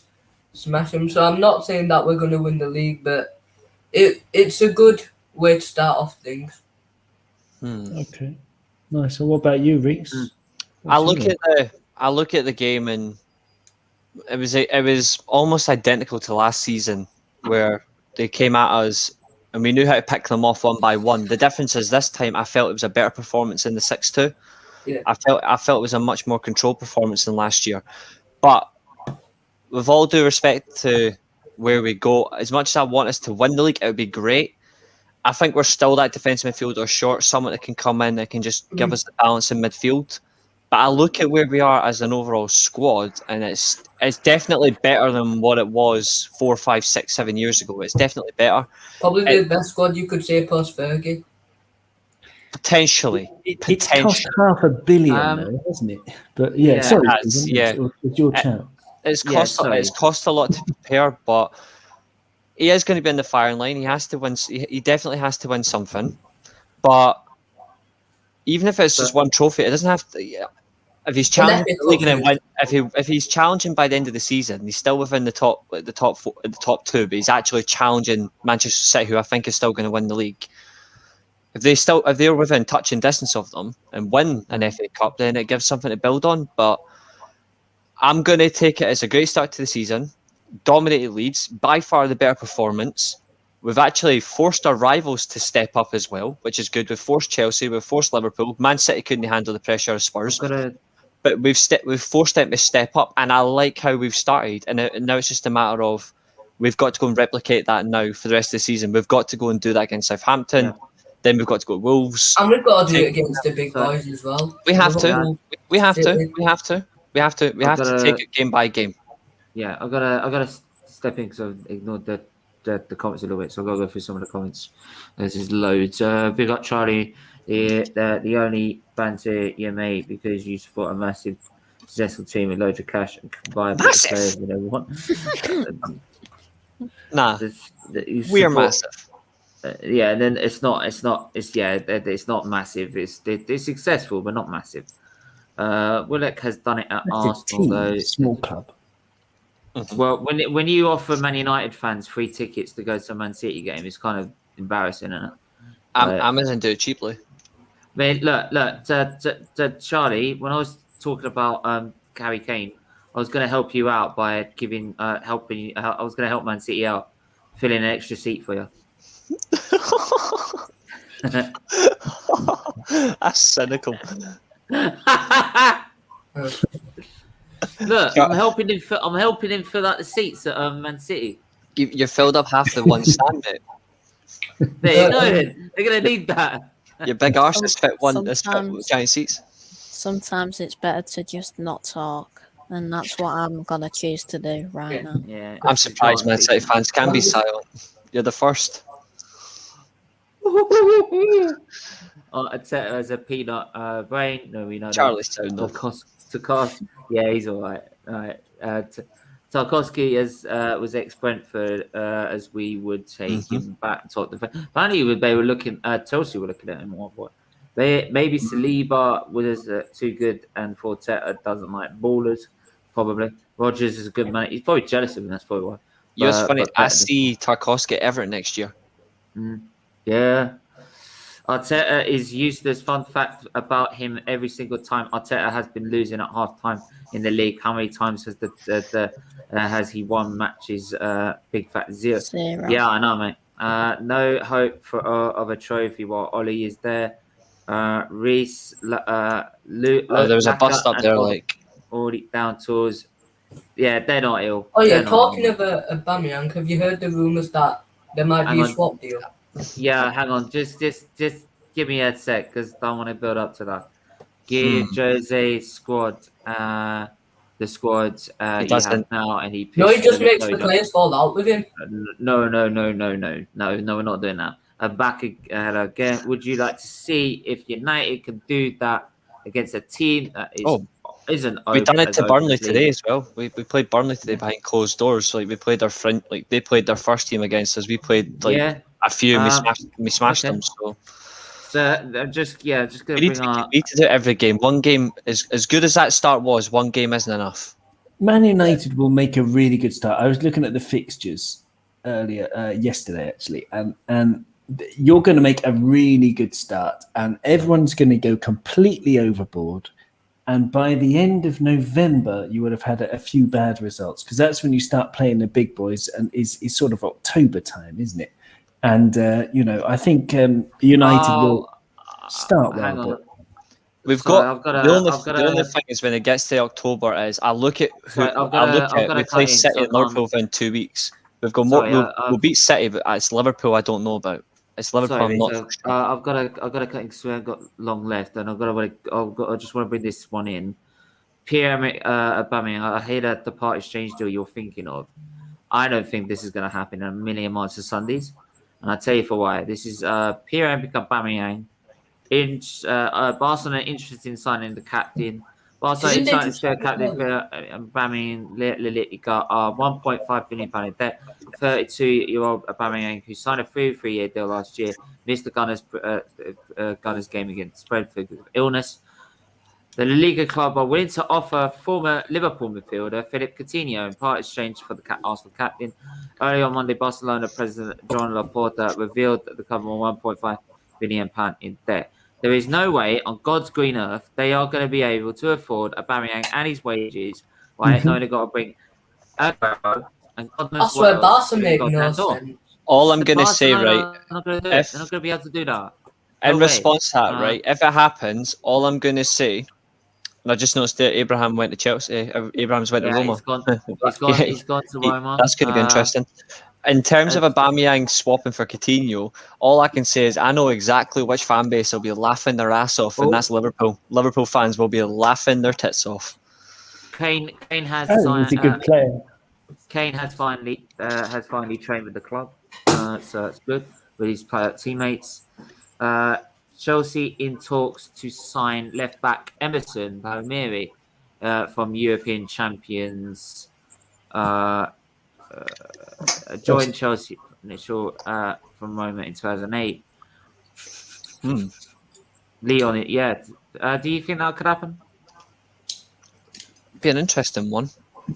[SPEAKER 6] smash them. So I'm not saying that we're going to win the league, but it's a good way to start off things.
[SPEAKER 2] Okay, nice. So what about you, Reese?
[SPEAKER 4] I look at the game, and it was almost identical to last season, where they came at us and we knew how to pick them off one by one. The difference is this time I felt it was a better performance in the 6-2.
[SPEAKER 6] Yeah.
[SPEAKER 4] I felt it was a much more controlled performance than last year. But with all due respect to where we go, as much as I want us to win the league, it would be great. I think we're still that defensive midfielder short, someone that can come in that can just give us the balance in midfield. But I look at where we are as an overall squad, and it's definitely better than what it was 4, 5, 6, 7 years ago. It's definitely better.
[SPEAKER 6] Probably the best squad you could say post Fergie.
[SPEAKER 4] Potentially.
[SPEAKER 2] It's cost $500 million, though, hasn't it? But yeah, sorry, it's your chance.
[SPEAKER 4] It's cost a lot to prepare, but he is going to be in the firing line. He has to win. He definitely has to win something. But even if it's just one trophy, it doesn't have to. If he's challenging the league and win, if he's challenging by the end of the season, he's still within the top 2. But he's actually challenging Manchester City, who I think is still going to win the league. If they're within touching distance of them and win an FA Cup, then it gives something to build on. But I'm going to take it as a great start to the season. Dominated Leeds, by far the better performance. We've actually forced our rivals to step up as well, which is good. We've forced Chelsea, we've forced Liverpool. Man City couldn't handle the pressure of Spurs. But we've forced them to step up, and I like how we've started. And now it's just a matter of we've got to go and replicate that now for the rest of the season. We've got to go and do that against Southampton. Yeah. Then we've got to go to Wolves.
[SPEAKER 6] And we've got to do it against the big boys as well.
[SPEAKER 4] We have to. We have to take it game by game.
[SPEAKER 1] Yeah, I've got to step in because I've ignored the comments a little bit, so I've got to go through some of the comments. There's just loads. Big up Charlie. The only banter you made because you support a massive successful team with loads of cash and can buy the players you never want.
[SPEAKER 4] Nah, we are massive.
[SPEAKER 1] Yeah, and then it's not massive. It's successful, but not massive. Willock has done it at Arsenal, though.
[SPEAKER 2] Small club.
[SPEAKER 1] Well, when you offer Man United fans free tickets to go to a Man City game, it's kind of embarrassing, isn't it?
[SPEAKER 4] Amazon do it cheaply.
[SPEAKER 1] I mean, look, Charlie. When I was talking about Harry Kane, I was going to help you out by giving helping you. I was going to help Man City out, filling an extra seat for you.
[SPEAKER 4] That's cynical.
[SPEAKER 1] Look, I'm helping him. I'm helping him fill out the seats at Man City.
[SPEAKER 4] You filled up half the one stand, mate.
[SPEAKER 1] There you go. Then they're gonna need that.
[SPEAKER 4] Your big arse has fit
[SPEAKER 5] Sometimes-
[SPEAKER 4] giant seats.
[SPEAKER 5] Sometimes it's better to just not talk, and that's what I'm gonna choose to do right now.
[SPEAKER 1] Yeah,
[SPEAKER 4] I'm surprised Man City fans can be silent. You're the first.
[SPEAKER 1] Arteta as a peanut brain. No, we know
[SPEAKER 4] Charlie's sound off.
[SPEAKER 1] Tarkowski, yeah, he's all right. All right. Tarkowski was ex-Brentford, as we would take him back. Apparently, they were looking. Chelsea were looking at him more. Maybe Saliba was too good, and Arteta doesn't like ballers. Probably Rodgers is a good man. He's probably jealous of him. That's probably why.
[SPEAKER 4] You know, it's funny. I see Tarkowski at Everton next year.
[SPEAKER 1] Yeah. Arteta is useless. Fun fact about him: every single time Arteta has been losing at half time in the league, how many times has has he won matches? Big fat zero. Yeah, I know, mate. No hope of a trophy while Ollie is there. Reese, there
[SPEAKER 4] was a bust up there, like
[SPEAKER 1] already down tools. Yeah, they're not ill.
[SPEAKER 6] Oh yeah, talking of Aubameyang, have you heard the rumours that there might be a swap deal?
[SPEAKER 1] Yeah, hang on. Just give me a sec because I want to build up to that. Give Jose squad, the squad he has now, and he
[SPEAKER 6] just makes the players fall out with him.
[SPEAKER 1] No, we're not doing that. Back again. Would you like to see if United can do that against a team that isn't?
[SPEAKER 4] We done it to Burnley today as well. We played Burnley today behind closed doors. So we played our friend, they played their first team against us. We played a few. We smashed them.
[SPEAKER 1] So I'm just gonna
[SPEAKER 4] we need to do it every game. One game is as good as that start was. One game isn't enough.
[SPEAKER 2] Man United will make a really good start. I was looking at the fixtures yesterday actually, and you're going to make a really good start, and everyone's going to go completely overboard. And by the end of November, you would have had a few bad results because that's when you start playing the big boys, and is sort of October time, isn't it? And I think United will start well. But
[SPEAKER 4] we've got the only thing is when it gets to October is I look at we play City and Liverpool within 2 weeks. We've got we'll beat City, but it's Liverpool I don't know about. It's Liverpool.
[SPEAKER 1] Sorry, I've got to cut because we haven't got long left, and I just want to bring this one in. Pierre Aubameyang, I hear that the part exchange deal you're thinking of. I don't think this is going to happen in a million miles of Sundays, and I'll tell you for why. This is Pierre Aubameyang. Barcelona interested in signing the captain. Barcelona excited to share captain Aubameyang, Liga, £1.5 billion in debt. 32-year-old Aubameyang, who signed a 3-year deal last year, missed the Gunners game against Brentford with illness. The La Liga club are willing to offer former Liverpool midfielder Philippe Coutinho in part exchange for the Arsenal captain. Early on Monday, Barcelona president Joan Laporta revealed that the club were £1.5 billion in debt. There is no way on God's green earth they are going to be able to afford Aubameyang and his wages. Right? No, they've got to bring Aguero and God knows
[SPEAKER 6] that's where Barca make no sense.
[SPEAKER 4] All I'm going to say, right?
[SPEAKER 1] They're not going to be able to do that.
[SPEAKER 4] In response to that, right? If it happens, all I'm going to say, and I just noticed that Abraham went to Chelsea. Abraham's went to Roma.
[SPEAKER 1] He's gone to Roma.
[SPEAKER 4] That's going to be interesting. In terms of Aubameyang swapping for Coutinho, all I can say is I know exactly which fan base will be laughing their ass off, and that's Liverpool. Liverpool fans will be laughing their tits off.
[SPEAKER 1] Kane has
[SPEAKER 2] he's a good player.
[SPEAKER 1] Kane has finally trained with the club, so that's good with his teammates. Chelsea in talks to sign left back Emerson Palmieri from European champions. Joined Chelsea initial from Roma in 2008. Leon, yeah. Do you think that could happen?
[SPEAKER 4] Be an interesting one.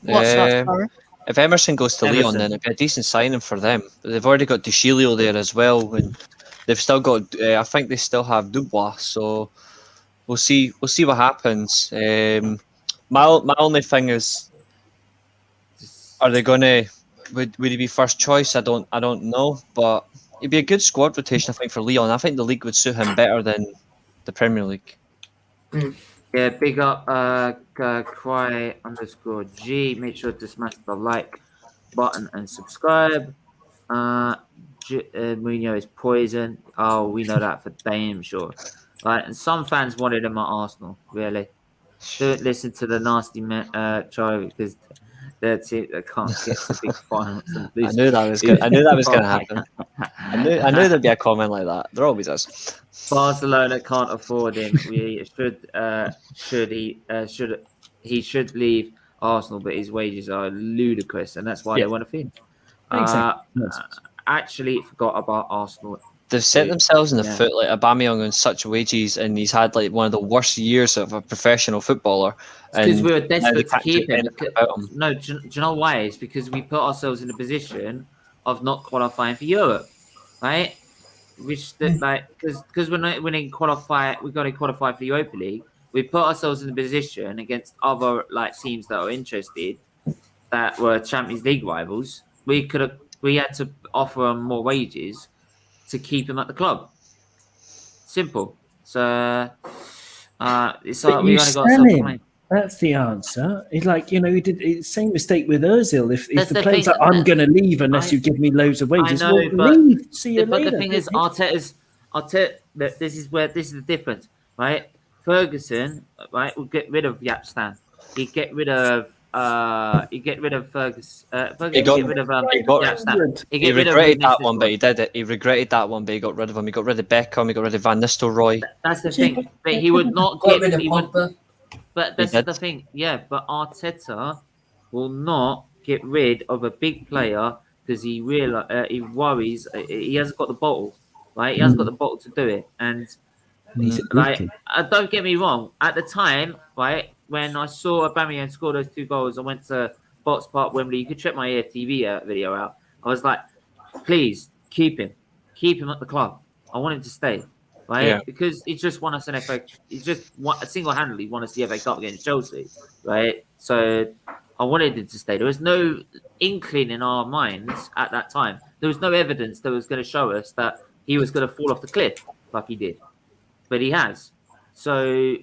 [SPEAKER 5] What's that, sorry?
[SPEAKER 4] If Emerson goes to Leon, then it'd be a decent signing for them. But they've already got Dushilio there as well, and they've still got. I think they still have Dubois, so we'll see. We'll see what happens. My only thing is, are they going to? Would he be first choice? I don't know, but it'd be a good squad rotation. I think for Leon. I think the league would suit him better than the Premier League.
[SPEAKER 1] Yeah, big up cry_G. Make sure to smash the like button and subscribe. Mourinho is poison. Oh, we know that for damn sure. Right, and some fans wanted him at Arsenal. Really, don't listen to the nasty Charlie because their team they can't get to big finals. And
[SPEAKER 4] I knew that was good. I knew that was going to happen. I knew there'd be a comment like that. There always is.
[SPEAKER 1] Barcelona can't afford him. He should leave Arsenal, but his wages are ludicrous, and that's why they want to fee him.
[SPEAKER 2] Exactly.
[SPEAKER 1] Actually, forgot about Arsenal.
[SPEAKER 4] They've set themselves in the foot. Like Aubameyang on such wages, and he's had like one of the worst years of a professional footballer.
[SPEAKER 1] Because we were desperate to
[SPEAKER 4] can't
[SPEAKER 1] keep
[SPEAKER 4] do
[SPEAKER 1] him.
[SPEAKER 4] anything about him.
[SPEAKER 1] No, do you know why? It's because we put ourselves in a position of not qualifying for Europe, right? Which because we're not winning qualify, we got to qualify for the Europa League. We put ourselves in a position against other like teams that are interested, that were Champions League rivals. We had to offer them more wages to keep him at the club. Simple. So it's like we only got self-blame.
[SPEAKER 2] That's the answer. It's like, he did the same mistake with Ozil. If the player's
[SPEAKER 1] thing,
[SPEAKER 2] like, I'm going to leave unless you give me loads of wages.
[SPEAKER 1] I know,
[SPEAKER 2] well, leave. See you
[SPEAKER 1] but
[SPEAKER 2] later.
[SPEAKER 1] the thing is, Arteta. This is the difference, right? Ferguson, right, will get rid of Yapstam. He'd get rid of Ferguson.
[SPEAKER 4] He regretted that one, but he did it. He regretted that one, but he got rid of him. He got rid of Beckham. He got rid of Van Nistelrooy.
[SPEAKER 1] That's the thing. But he would not
[SPEAKER 6] Got
[SPEAKER 1] get
[SPEAKER 6] rid of
[SPEAKER 1] he
[SPEAKER 6] Pogba.
[SPEAKER 1] would, But that's the thing. Yeah, but Arteta will not get rid of a big player because he worries. He hasn't got the bottle, right? He hasn't got the bottle to do it. And like, don't get me wrong. At the time, right, when I saw Aubameyang score those 2 goals, I went to Box Park Wembley. You could check my EFTV video out. I was like, please keep him at the club. I want him to stay, right? Because he just won us an FA. He just single-handedly won us the FA Cup against Chelsea, right? So I wanted him to stay. There was no inkling in our minds at that time. There was no evidence that was going to show us that he was going to fall off the cliff like he did, but he has. So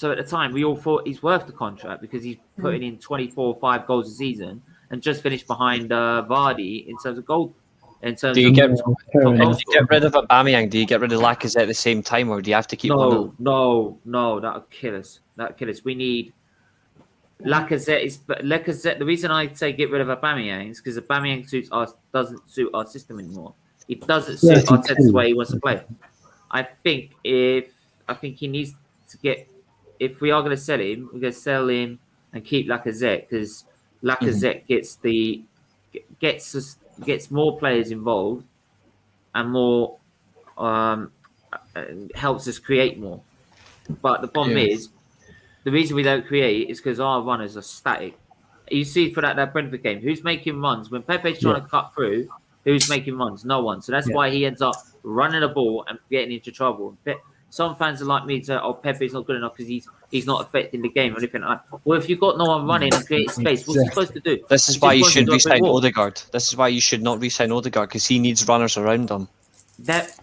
[SPEAKER 1] at the time, we all thought he's worth the contract because he's putting in 5 goals a season and just finished behind Vardy in terms of goal.
[SPEAKER 4] Do you get rid of Aubameyang? Do you get rid of Lacazette at the same time, or do you have to keep one of them?
[SPEAKER 1] No, that'll kill us. We need Lacazette. The reason I say get rid of Aubameyang is because Aubameyang doesn't suit our system anymore. It doesn't suit Arteta's way he wants to play. I think he needs to get. If we are going to sell him, we're going to sell him and keep Lacazette because Lacazette gets more players involved and more helps us create more. But the problem is, the reason we don't create is because our runners are static. You see for that Brentford game, who's making runs when Pepe's trying to cut through? Who's making runs? No one. So that's why he ends up running the ball and getting into trouble. Some fans are like me to, Pepe's not good enough because he's not affecting the game or anything like that. Well, if you've got no one running and creating space, what's he supposed to do?
[SPEAKER 4] This is why you should re-sign Odegaard. This is why you should not re-sign Odegaard because he needs runners around him.
[SPEAKER 1] But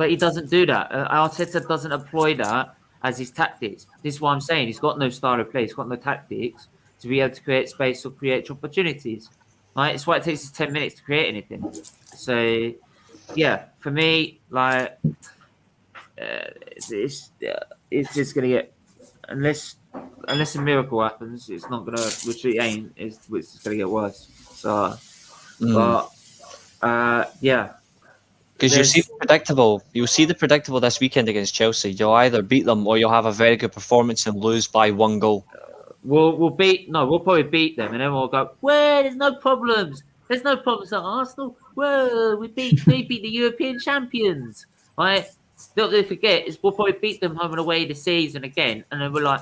[SPEAKER 1] he doesn't do that. Arteta doesn't employ that as his tactics. This is what I'm saying. He's got no style of play. He's got no tactics to be able to create space or create opportunities. Right? It's why it takes us 10 minutes to create anything. So, yeah, for me, like, it's just going to get, unless a miracle happens, it's not going to, which it ain't, it's going to get worse. So, yeah.
[SPEAKER 4] Because you'll see the predictable this weekend against Chelsea. You'll either beat them or you'll have a very good performance and lose by 1 goal.
[SPEAKER 1] We'll probably beat them, and then we'll go, well, there's no problems. There's no problems at Arsenal. Well, we beat the European champions, right? What they forget is we'll probably beat them home and away this season again, and then we're like,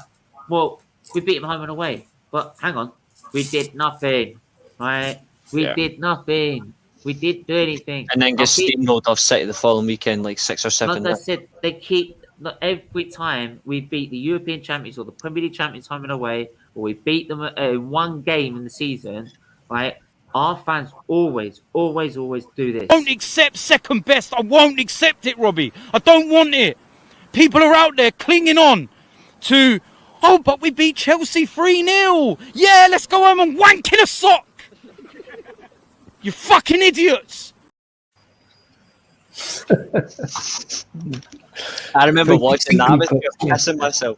[SPEAKER 1] well, we beat them home and away, but hang on, we did nothing, right? We did nothing. We didn't do anything.
[SPEAKER 4] And then get steamrolled off City the following weekend, like 6 or 7.
[SPEAKER 1] Like I said, they keep every time we beat the European champions or the Premier League champions home and away, or we beat them in 1 game in the season, right? Our fans always do this.
[SPEAKER 7] I won't accept second best. I won't accept it, Robbie. I don't want it. people are out there clinging on to, oh, but we beat Chelsea 3-0. Yeah, let's go home and wank in a sock. You fucking idiots.
[SPEAKER 4] I remember watching that. I was pissing myself.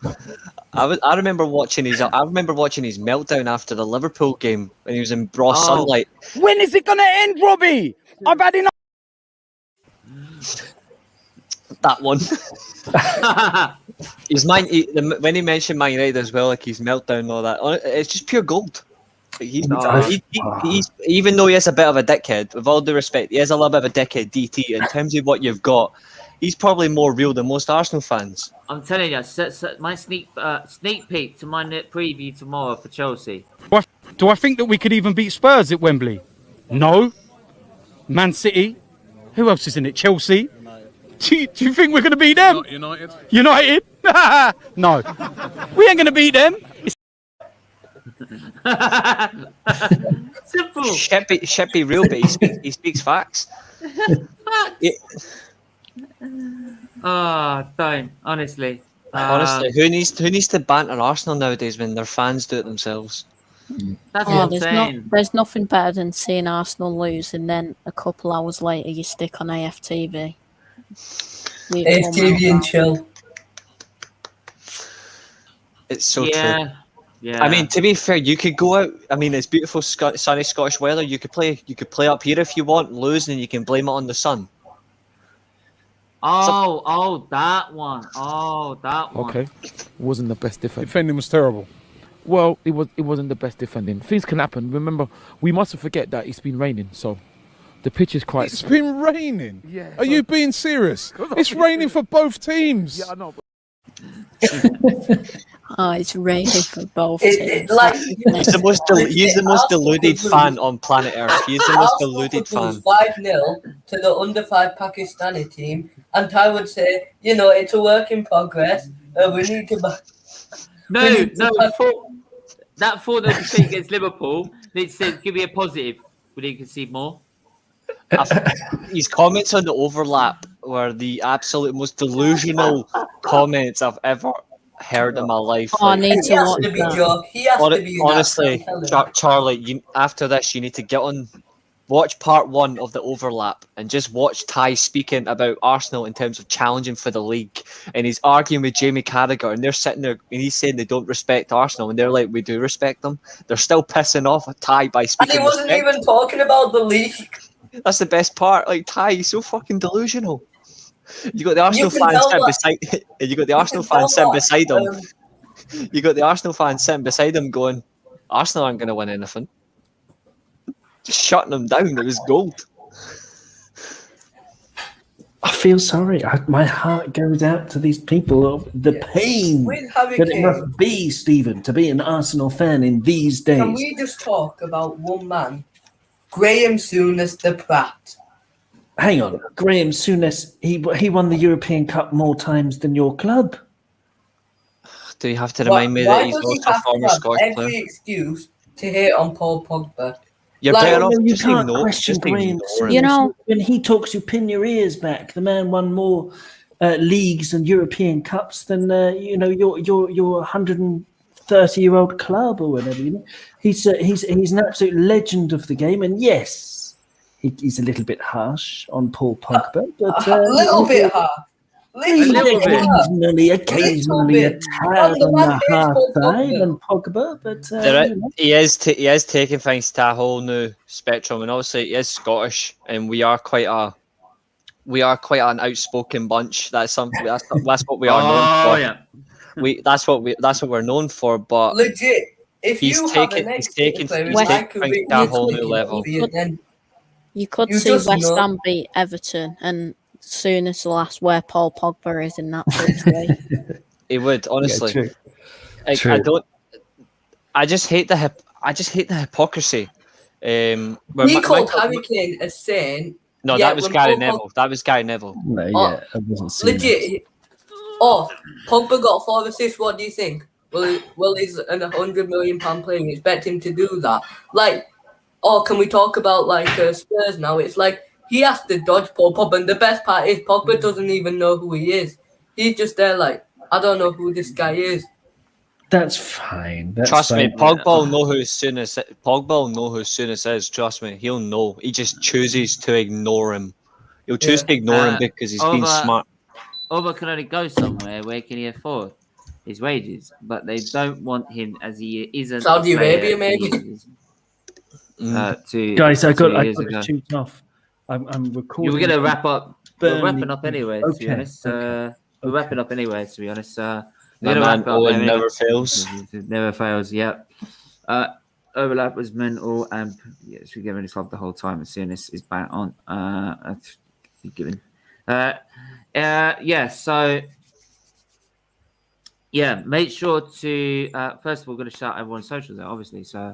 [SPEAKER 4] I remember watching his meltdown after the Liverpool game when he was in broad sunlight.
[SPEAKER 7] When is it gonna end, Robbie? I've had enough.
[SPEAKER 4] That one. When he mentioned Man United as well, like his meltdown and all that, it's just pure gold. He's even though he is a bit of a dickhead, with all due respect, he is a little bit of a dickhead DT. In terms of what you've got, he's probably more real than most Arsenal fans.
[SPEAKER 1] I'm telling you, my sneak peek to my preview tomorrow for Chelsea.
[SPEAKER 7] Do I think that we could even beat Spurs at Wembley? No. Man City. Who else is in it? Chelsea. Do you think we're going to beat them?
[SPEAKER 8] Not United.
[SPEAKER 7] United? No. We ain't going to beat them.
[SPEAKER 1] Simple.
[SPEAKER 4] Should be real, but he speaks facts.
[SPEAKER 1] Don't. Honestly.
[SPEAKER 4] Honestly, who needs to banter Arsenal nowadays when their fans do it themselves?
[SPEAKER 1] That's what I'm saying.
[SPEAKER 5] There's nothing better than seeing Arsenal lose and then a couple hours later you stick on AFTV.
[SPEAKER 6] AFTV and chill.
[SPEAKER 4] It's so true.
[SPEAKER 1] Yeah.
[SPEAKER 4] I mean, to be fair, you could go out. I mean, it's beautiful sunny Scottish weather. You could play up here if you want, lose, and you can blame it on the sun.
[SPEAKER 1] That one.
[SPEAKER 8] Okay, wasn't the best defending.
[SPEAKER 7] Defending was terrible.
[SPEAKER 8] Well, it wasn't the best defending. Things can happen. Remember, we mustn't forget that it's been raining, so the pitch is quite.
[SPEAKER 9] It's been raining.
[SPEAKER 8] Yeah.
[SPEAKER 9] Are you being serious? It's raining for both teams.
[SPEAKER 8] Yeah, I know.
[SPEAKER 5] It's raining for both teams.
[SPEAKER 4] He's the most deluded fan on planet Earth. He's the most deluded fan.
[SPEAKER 6] 5-0 to the under-5 Pakistani team, and I would say, it's a work in progress. We need to.
[SPEAKER 1] Before the defeat against Liverpool, they said, give me a positive. Would he concede more?
[SPEAKER 4] His comments on the overlap were the absolute most delusional comments I've ever heard in my life.
[SPEAKER 5] I need to watch that.
[SPEAKER 4] Honestly, Charlie, after this, you need to watch part 1 of the overlap and just watch Ty speaking about Arsenal in terms of challenging for the league. And he's arguing with Jamie Carragher, and they're sitting there and he's saying they don't respect Arsenal, and they're like, we do respect them. They're still pissing off Ty by speaking.
[SPEAKER 6] And he wasn't even talking about the league.
[SPEAKER 4] That's the best part. Like, Ty, he's so fucking delusional. You got the Arsenal fans sitting beside. You got the Arsenal fans sitting beside him. You got the Arsenal fans sitting beside him, going, "Arsenal aren't going to win anything." Just shutting them down. It was gold.
[SPEAKER 2] I feel sorry. My heart goes out to these people of the pain that it must be, Stephen, to be an Arsenal fan in these days.
[SPEAKER 6] Can we just talk about one man, Graham Souness, the Pratt?
[SPEAKER 2] Hang on, Graham Souness, he won the European Cup more times than your club.
[SPEAKER 4] Do you have to remind me that he's also a former Scottish player?
[SPEAKER 6] Every excuse to hate on Paul Pogba.
[SPEAKER 4] You're better off
[SPEAKER 2] you
[SPEAKER 4] just
[SPEAKER 2] can't
[SPEAKER 4] ignore.
[SPEAKER 2] question Graham Souness.
[SPEAKER 5] You know,
[SPEAKER 2] when he talks, you pin your ears back. The man won more leagues and European Cups than your 130-year-old club or whatever. He's an absolute legend of the game, and yes. He's a little bit harsh on Paul Pogba, but
[SPEAKER 6] a little bit harsh.
[SPEAKER 2] Occasionally a tad on the hard side on Pogba, but
[SPEAKER 4] he is taking things to a whole new spectrum, and obviously he is Scottish, and we are quite an outspoken bunch. That's something. That's what we are known for. Yeah. That's what we're known for. But
[SPEAKER 6] legit, if
[SPEAKER 4] he's taking things to a whole new level.
[SPEAKER 5] You could see West Ham beat Everton, and soon as the last where Paul Pogba is in that situation.
[SPEAKER 4] He would, honestly.
[SPEAKER 2] Yeah, true.
[SPEAKER 4] I just hate the hypocrisy.
[SPEAKER 6] He called Harry Kane a saint.
[SPEAKER 4] No, that was Gary Neville. That was Gary Neville.
[SPEAKER 2] No, yeah, I wasn't seeing
[SPEAKER 6] legit. Pogba got 4 assists. What do you think? Well, he's an £100 million player. You expect him to do that? Can we talk about Spurs now? It's like he has to dodge Paul Pogba, and the best part is Pogba doesn't even know who he is. He's just there like, I don't know who this guy is.
[SPEAKER 2] That's fine.
[SPEAKER 4] Trust me, Pogba will know who as soon as it is. Trust me, he'll know. He just chooses to ignore him. He'll choose to ignore him because he's being smart.
[SPEAKER 1] Oba can only go somewhere where can he afford his wages, but they don't want him as he isn't.
[SPEAKER 6] Saudi Arabia, maybe.
[SPEAKER 2] Guys, I got to shoot off. I'm recording.
[SPEAKER 1] You were going to wrap up. We're
[SPEAKER 2] Burnley.
[SPEAKER 1] wrapping up anyway, to be honest. We're wrapping up anyway, to be honest.
[SPEAKER 4] My man Owen never fails.
[SPEAKER 1] It never fails, yep. Overlap was mental, and yes, we're giving this off the whole time as soon as it's back on. Make sure to first of all, going to shout everyone's socials out, obviously. So,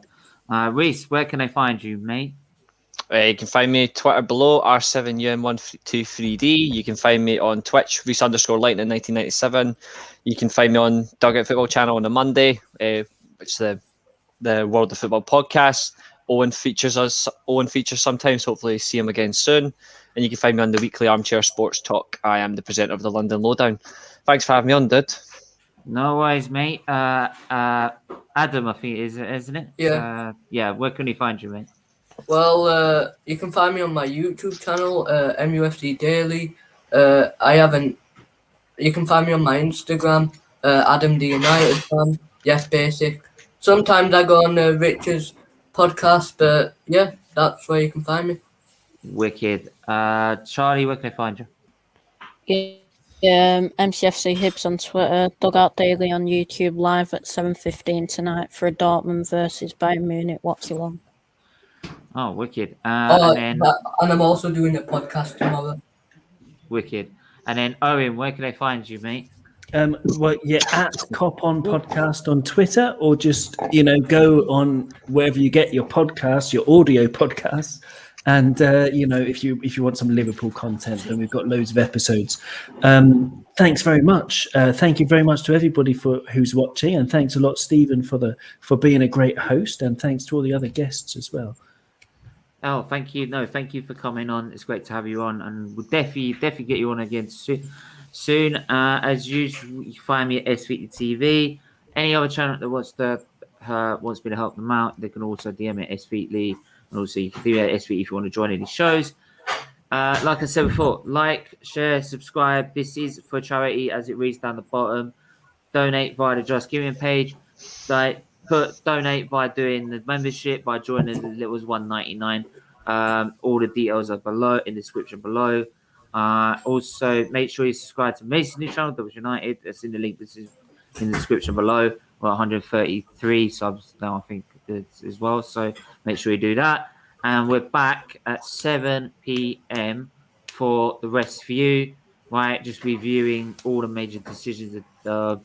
[SPEAKER 1] Reese, where can they find you, mate?
[SPEAKER 4] You can find me Twitter below R7UN123D. You can find me on Twitch Reese_Lightning1997. You can find me on Dugout Football Channel on a Monday, which is the World of Football podcast. Owen features sometimes. Hopefully, see him again soon. And you can find me on the weekly Armchair Sports Talk. I am the presenter of the London Lowdown. Thanks for having me on, dude.
[SPEAKER 1] No worries, mate. Adam, I think isn't it?
[SPEAKER 6] Yeah.
[SPEAKER 1] Where can he find you, mate?
[SPEAKER 6] Well, you can find me on my YouTube channel, MUFC Daily. You can find me on my Instagram, Adam the United fan. Yes, basic. Sometimes I go on Richard's podcast, but yeah, that's where you can find me.
[SPEAKER 1] Wicked. Charlie, where can I find you?
[SPEAKER 5] MCFC Hibs on Twitter, Dugout Daily on YouTube, live at 7:15 tonight for a Dortmund versus Bayern Munich watch along.
[SPEAKER 1] Oh, wicked.
[SPEAKER 6] And I'm also doing a podcast tomorrow.
[SPEAKER 1] Wicked. And then Owen, where can I find you, mate?
[SPEAKER 2] At Cop On Podcast on Twitter, or just go on wherever you get your podcasts, your audio podcasts. And if you want some Liverpool content, then we've got loads of episodes. Thanks very much. Thank you very much to everybody who's watching, and thanks a lot, Stephen, for being a great host, and thanks to all the other guests as well.
[SPEAKER 1] Oh, thank you. No, thank you for coming on. It's great to have you on, and we'll definitely get you on again soon. As usual, you can find me at SFeatleyTV. Any other channel that wants me to help them out, they can also DM me at SFeatley. And also, you can do that at SFeatley if you want to join any shows. Like I said before, like, share, subscribe. This is for charity, as it reads down the bottom. Donate via the Just Giving page. Donate by doing the membership, by joining the little $1.99. All the details are below in the description below. Also, make sure you subscribe to Mason's new channel, Double United. That's in the link. This is in the description below. We're 133 subs now, I think, as well. So make sure you do that. And we're back at 7 p.m. for the rest for you. Right, just reviewing all the major decisions of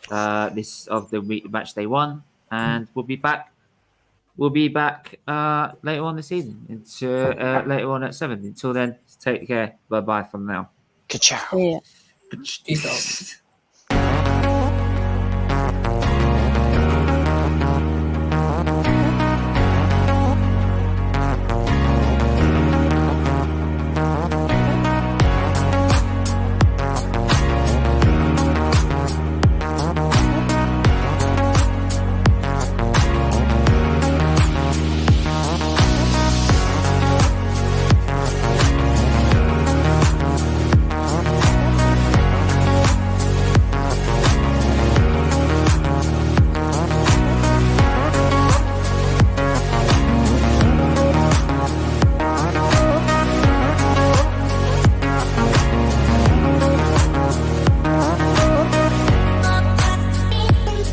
[SPEAKER 1] the match day one. And we'll be back. Later on this season. Later on at 7. Until then, take care. Bye bye from now.
[SPEAKER 4] Ka-chow.
[SPEAKER 5] Yeah.
[SPEAKER 6] Peace out.